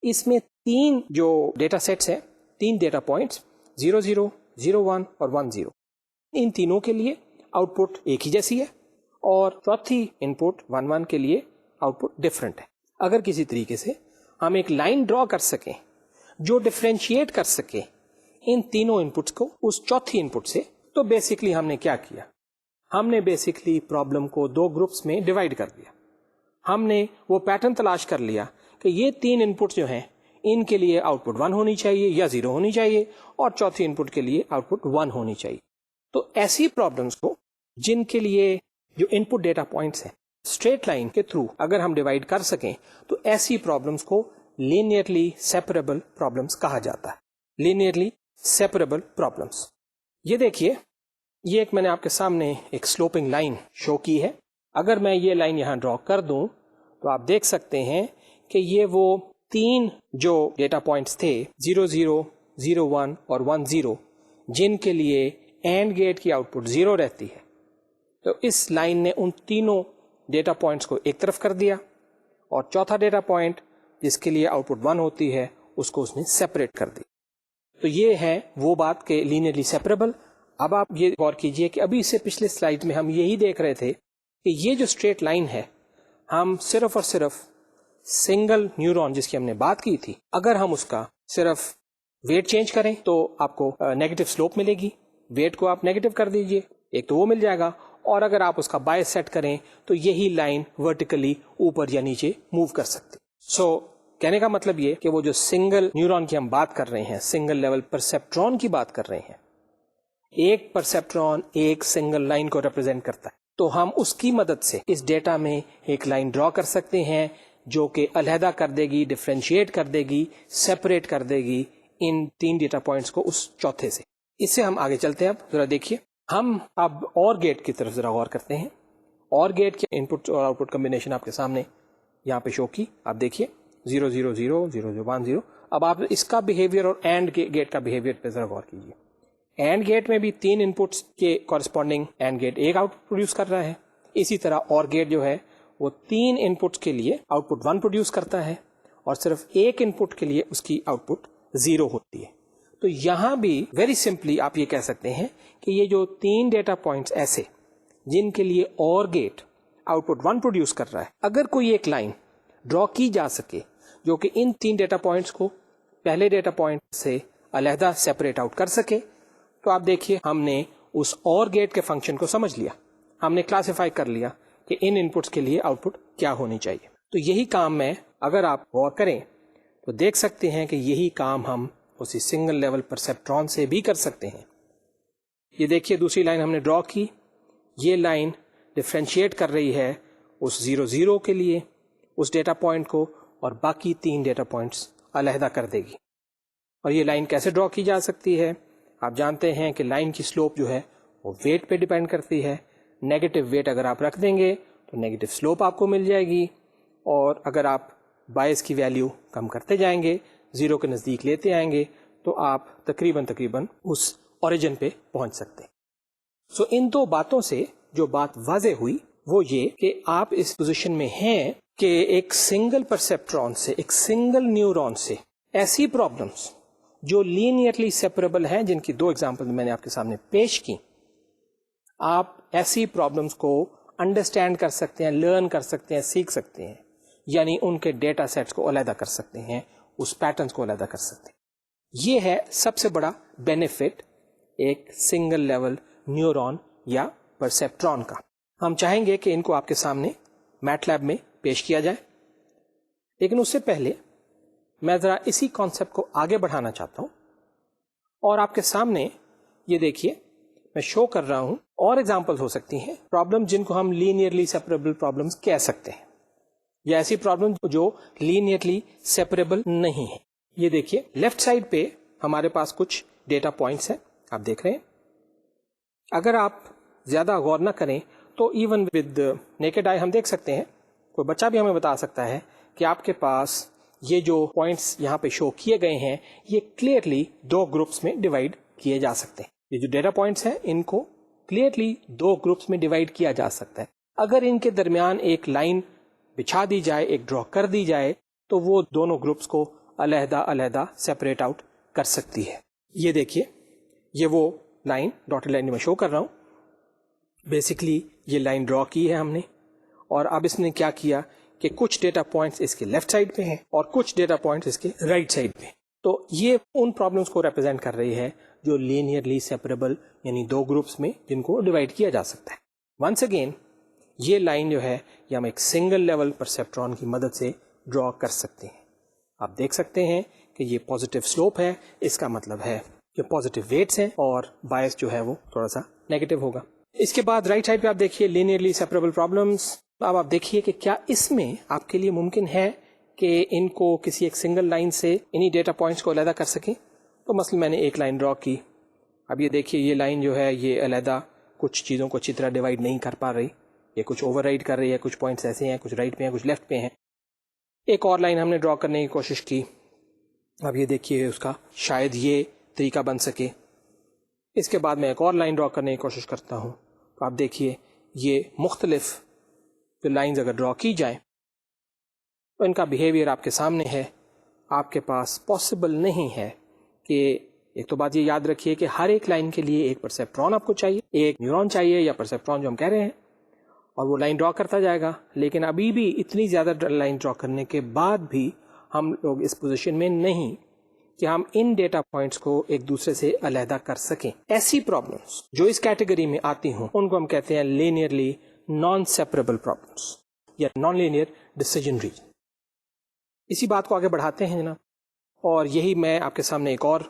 اس میں 3 جو ڈیٹا سیٹس ہیں, 3 ڈیٹا پوائنٹس 0 0 0 1 اور 1 0, ان تینوں کے لیے آؤٹ پٹ ایک ہی جیسی ہے, اور چوتھی ان پٹ 1 1 کے لیے آؤٹ پٹ ڈفرینٹ ہے. اگر کسی طریقے سے ہم ایک لائن ڈرا کر سکیں جو ڈفرینشیٹ کر سکے ان تینوں ان پٹس کو اس چوتھی ان پٹ سے, تو بیسکلی ہم نے کیا کیا؟ ہم نے بیسکلی پرابلم کو 2 گروپس میں ڈیوائڈ کر دیا. ہم نے وہ پیٹرن تلاش کر لیا کہ یہ 3 ان پٹس جو ہیں ان کے لیے آؤٹ پٹ 1 ہونی چاہیے یا 0 ہونی چاہیے, اور چوتھی ان پٹ کے لیے آؤٹ پٹ 1 ہونی چاہیے. تو ایسی پرابلمس کو جن کے لیے جو ان پٹ ڈیٹا پوائنٹس ہیں اسٹریٹ لائن کے تھرو اگر ہم ڈیوائڈ کر سکیں تو ایسی پرابلمس کو لینئرلی سیپریبل پرابلمس کہا جاتا ہے. Linearly separable problems. یہ دیکھیے, یہ ایک میں نے آپ کے سامنے ایک سلوپنگ لائن شو کی ہے. اگر میں یہ لائن یہاں ڈرا کر دوں تو آپ دیکھ سکتے ہیں کہ یہ وہ 3 جو ڈیٹا پوائنٹس تھے 0 0 0 1 اور 1 0 جن کے لیے اینڈ گیٹ کی آؤٹ پٹ 0 رہتی ہے. تو اس لائن نے ان تینوں ڈیٹا پوائنٹس کو ایک طرف کر دیا, اور چوتھا ڈیٹا پوائنٹ جس کے لیے آؤٹ پٹ 1 ہوتی ہے اس کو اس نے سیپریٹ کر دی. تو یہ ہے وہ بات کہ لینئرلی سیپریبل. اب آپ یہ غور کیجئے کہ ابھی سے پچھلے سلائیڈ میں ہم یہی دیکھ رہے تھے کہ یہ جو اسٹریٹ لائن ہے ہم صرف اور صرف سنگل نیورون جس کی ہم نے بات کی تھی, اگر ہم اس کا صرف ویٹ چینج کریں تو آپ کو نیگیٹو سلوپ ملے گی. ویٹ کو آپ نیگیٹو کر دیجئے, ایک تو وہ مل جائے گا, اور اگر آپ اس کا بائس سیٹ کریں تو یہی لائن ورٹیکلی اوپر یا نیچے موو کر سکتی. سو کہنے کا مطلب یہ کہ وہ جو سنگل نیورون کی ہم بات کر رہے ہیں, سنگل لیول پرسپٹرون کی بات کر رہے ہیں, ایک پرسپٹرون ایک سنگل لائن کو ریپرزینٹ کرتا ہے. تو ہم اس کی مدد سے اس ڈیٹا میں ایک لائن ڈرا کر سکتے ہیں جو کہ علیحدہ کر دے گی, ڈفرینشیٹ کر دے گی, سیپریٹ کر دے گی ان 3 ڈیٹا پوائنٹس کو اس چوتھے سے. اس سے ہم آگے چلتے ہیں. اب ذرا دیکھیے, ہم اب اور گیٹ کی طرف ذرا غور کرتے ہیں. اور گیٹ کے ان پٹ اور آؤٹ پٹ کمبینیشن آپ کے سامنے یہاں پہ شو کی. آپ دیکھیے 0 0 0 0 0 1 0. اب آپ اس کا بیہیویئر اور اینڈ گیٹ کا بیہیویئر پہ ذرا غور کیجیے. اینڈ گیٹ میں بھی 3 ان پٹس کے کورسپونڈنگ اینڈ گیٹ ایک آؤٹ پٹ پروڈیوس کر رہا ہے. اسی طرح اور گیٹ جو ہے وہ 3 ان پٹس کے لیے آؤٹ پٹ 1 پروڈیوس کرتا ہے, اور صرف ایک ان پٹ کے لیے اس کی آؤٹ پٹ 0 ہوتی ہے. تو یہاں بھی ویری سمپلی آپ یہ کہہ سکتے ہیں کہ یہ جو 3 ڈیٹا پوائنٹس ایسے جن کے لیے اور گیٹ آؤٹ پٹ 1 پروڈیوس کر رہا ہے, اگر کوئی ایک لائن ڈرا کی جا سکے جو کہ ان 3 ڈیٹا پوائنٹس کو پہلے ڈیٹا پوائنٹ سے علیحدہ سیپریٹ آؤٹ کر سکے, تو آپ دیکھیے ہم نے اس اور گیٹ کے فنکشن کو سمجھ لیا, ہم نے کلاسیفائی کر لیا کہ ان ان پٹس کے لیے آؤٹ پٹ کیا ہونی چاہیے. تو یہی کام میں اگر آپ غور کریں تو دیکھ سکتے ہیں کہ یہی کام ہم اسی سنگل لیول پرسپٹرون سے بھی کر سکتے ہیں. یہ دیکھیے دوسری لائن ہم نے ڈرا کی, یہ لائن ڈفرینشیٹ کر رہی ہے اس 0 0 کے لیے اس ڈیٹا پوائنٹ کو, اور باقی 3 ڈیٹا پوائنٹس علیحدہ کر دے گی. اور یہ لائن کیسے ڈرا کی جا سکتی ہے؟ آپ جانتے ہیں کہ لائن کی سلوپ جو ہے وہ ویٹ پہ ڈیپینڈ کرتی ہے. نیگیٹو ویٹ اگر آپ رکھ دیں گے تو نیگیٹو سلوپ آپ کو مل جائے گی, اور اگر آپ بائس کی ویلیو کم کرتے جائیں گے 0 کے نزدیک لیتے آئیں گے تو آپ تقریباً اس اوریجن پہ پہنچ سکتے ہیں. سو ان دو باتوں سے جو بات واضح ہوئی وہ یہ کہ آپ اس پوزیشن میں ہیں کہ ایک سنگل پرسپٹرون سے, ایک سنگل نیورون سے ایسی پرابلمس جو لینئرلی سیپریبل ہیں, جن کی 2 ایگزامپل میں نے آپ کے سامنے پیش کی, آپ ایسی پرابلمس کو انڈرسٹینڈ کر سکتے ہیں, لرن کر سکتے ہیں, سیکھ سکتے ہیں, یعنی ان کے ڈیٹا سیٹس کو علیحدہ کر سکتے ہیں, اس پیٹرنس کو علیحدہ کر سکتے ہیں. یہ ہے سب سے بڑا بینیفٹ ایک سنگل لیول نیورون یا پرسپٹرون کا. ہم چاہیں گے کہ ان کو آپ کے سامنے میٹ لیب میں پیش کیا جائے, لیکن اس سے پہلے میں ذرا اسی کانسیپٹ کو آگے بڑھانا چاہتا ہوں اور آپ کے سامنے یہ دیکھیے میں شو کر رہا ہوں اور ایگزامپل ہو سکتی ہیں پرابلم جن کو ہم لینئرلی سیپریبل پرابلمس کہہ سکتے ہیں, یا ایسی پرابلم جو لینئرلی سیپریبل نہیں ہے. یہ دیکھیے لیفٹ سائڈ پہ ہمارے پاس کچھ ڈیٹا پوائنٹس ہیں, آپ دیکھ رہے ہیں. اگر آپ زیادہ غور نہ کریں تو ایون ود نیکڈ آئی ہم دیکھ سکتے ہیں, کوئی بچہ بھی ہمیں بتا سکتا ہے کہ آپ کے پاس یہ جو پوائنٹس یہاں پہ شو کیے گئے ہیں یہ کلیئرلی 2 گروپس میں ڈیوائڈ کیے جا سکتے ہیں. یہ جو ڈیٹا پوائنٹس ہیں ان کو کلیئرلی 2 گروپس میں ڈیوائڈ کیا جا سکتا ہے. اگر ان کے درمیان ایک لائن بچھا دی جائے, ایک ڈرا کر دی جائے, تو وہ دونوں گروپس کو علیحدہ سیپریٹ آؤٹ کر سکتی ہے. یہ دیکھیے یہ وہ لائن ڈاٹڈ لائن میں شو کر رہا ہوں. بیسکلی یہ لائن ڈرا کی ہے ہم نے, اور اب اس نے کیا کیا کہ کچھ ڈیٹا پوائنٹس اس کے لیفٹ سائڈ پہ ہیں اور کچھ ڈیٹا پوائنٹس اس کے رائٹ سائڈ پہ. تو یہ ان پرابلمس کو ریپرزینٹ کر رہی ہے جو لینئرلی سیپریبل, یعنی 2 گروپس میں جن کو ڈیوائڈ کیا جا سکتا ہے. ونس اگین یہ لائن جو ہے یہ ہم ایک سنگل لیول پرسپٹرون کی مدد سے ڈرا کر سکتے ہیں. آپ دیکھ سکتے ہیں کہ یہ پازیٹیو سلوپ ہے, اس کا مطلب ہے کہ پازیٹیو ویٹس ہیں اور بائس جو ہے وہ تھوڑا سا نیگیٹو ہوگا. اس کے بعد رائٹ سائڈ پہ آپ دیکھیے لینئرلی سیپریبل پرابلمس. اب آپ دیکھیے کہ کیا اس میں آپ کے لیے ممکن ہے کہ ان کو کسی ایک سنگل لائن سے انہی ڈیٹا پوائنٹس کو علیحدہ کر سکیں. تو مثلا میں نے ایک لائن ڈرا کی, اب یہ دیکھیے یہ لائن جو ہے یہ علیحدہ کچھ چیزوں کو اچھی طرح ڈیوائڈ نہیں کر پا رہی, یہ کچھ اوور رائڈ کر رہی ہے, کچھ پوائنٹس ایسے ہیں, کچھ رائٹ پہ ہیں, کچھ لیفٹ پہ ہیں. ایک اور لائن ہم نے ڈرا کرنے کی کوشش کی, اب یہ دیکھیے اس کا شاید یہ طریقہ بن سکے. اس کے بعد میں ایک اور لائن ڈرا کرنے کی کوشش کرتا ہوں, تو آپ دیکھیے یہ مختلف جو لائنز اگر ڈرا کی جائیں تو ان کا بیہیویئر آپ کے سامنے ہے. آپ کے پاس پاسبل نہیں ہے کہ ایک تو بات یہ یاد رکھیے کہ ہر ایک لائن کے لیے ایک پرسپٹرون آپ کو چاہیے, ایک نیورون چاہیے یا پرسپٹرون جو ہم کہہ رہے ہیں, اور وہ لائن ڈرا کرتا جائے گا. لیکن ابھی بھی اتنی زیادہ لائن ڈرا کرنے کے بعد بھی ہم لوگ اس پوزیشن میں نہیں کہ ہم ان ڈیٹا پوائنٹس کو ایک دوسرے سے علیحدہ کر سکیں. ایسی پرابلمس جو اس کیٹیگری میں آتی ہوں ان کو ہم کہتے ہیں لینئرلی نان سیپریبل پرابلمس یا نان لینئر ڈیسیجن ریجن. اسی بات کو آگے بڑھاتے ہیں جناب, اور یہی میں آپ کے سامنے ایک اور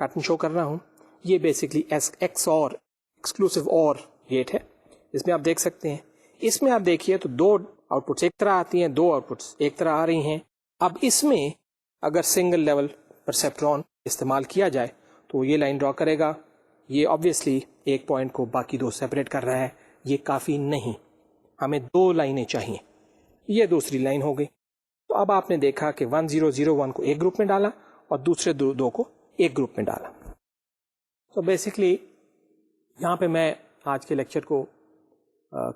پیٹرن شو کر رہا ہوں. یہ بیسکلی ایکس اور ایکسکلوسیو اور گیٹ ہے. اس میں آپ دیکھ سکتے ہیں, اس میں آپ دیکھیے تو 2 آؤٹ پٹس ایک طرح آتی ہیں, 2 آؤٹ پٹس ایک طرح آ رہی ہیں. اب اس میں اگر سنگل لیول پرسپٹرون استعمال کیا جائے تو یہ لائن ڈرا کرے گا. یہ آبویسلی ایک پوائنٹ کو باقی 2 سیپریٹ کر رہا ہے, یہ کافی نہیں, ہمیں 2 لائنیں چاہیے. یہ دوسری لائن ہو گئی. تو اب آپ نے دیکھا کہ 1001 کو ایک گروپ میں ڈالا اور دوسرے 2 کو ایک گروپ میں ڈالا. تو بیسکلی یہاں پہ میں آج کے لیکچر کو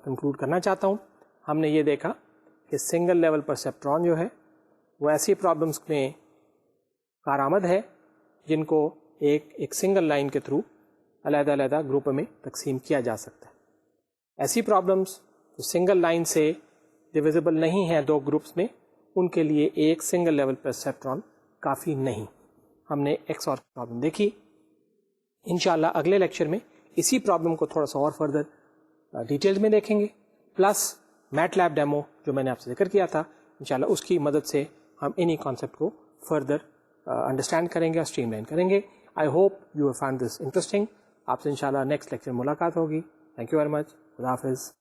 کنکلوڈ کرنا چاہتا ہوں. ہم نے یہ دیکھا کہ سنگل لیول پرسپٹرون جو ہے وہ ایسی پرابلمس میں کارآمد ہے جن کو ایک سنگل لائن کے تھرو علیحدہ گروپ میں تقسیم کیا جا سکتا ہے. ایسی پرابلمس جو سنگل لائن سے ڈویزبل نہیں ہیں 2 گروپس میں, ان کے لیے ایک سنگل لیول پرسپٹرون کافی نہیں. ہم نے ایکس اور پرابلم دیکھی. انشاءاللہ اگلے لیکچر میں اسی پرابلم کو تھوڑا سا اور فردر ڈیٹیل میں دیکھیں گے, پلس میٹ لیب ڈیمو جو میں نے آپ سے ذکر کیا تھا, انشاءاللہ اس کی مدد سے ہم انہی کانسیپٹ کو فردر انڈرسٹینڈ کریں گے اور اسٹریم لائن کریں گے. I hope you have find this interesting. آپ سے انشاءاللہ نیکسٹ لیکچر ملاقات ہوگی. Thank you very much. خدا حافظ.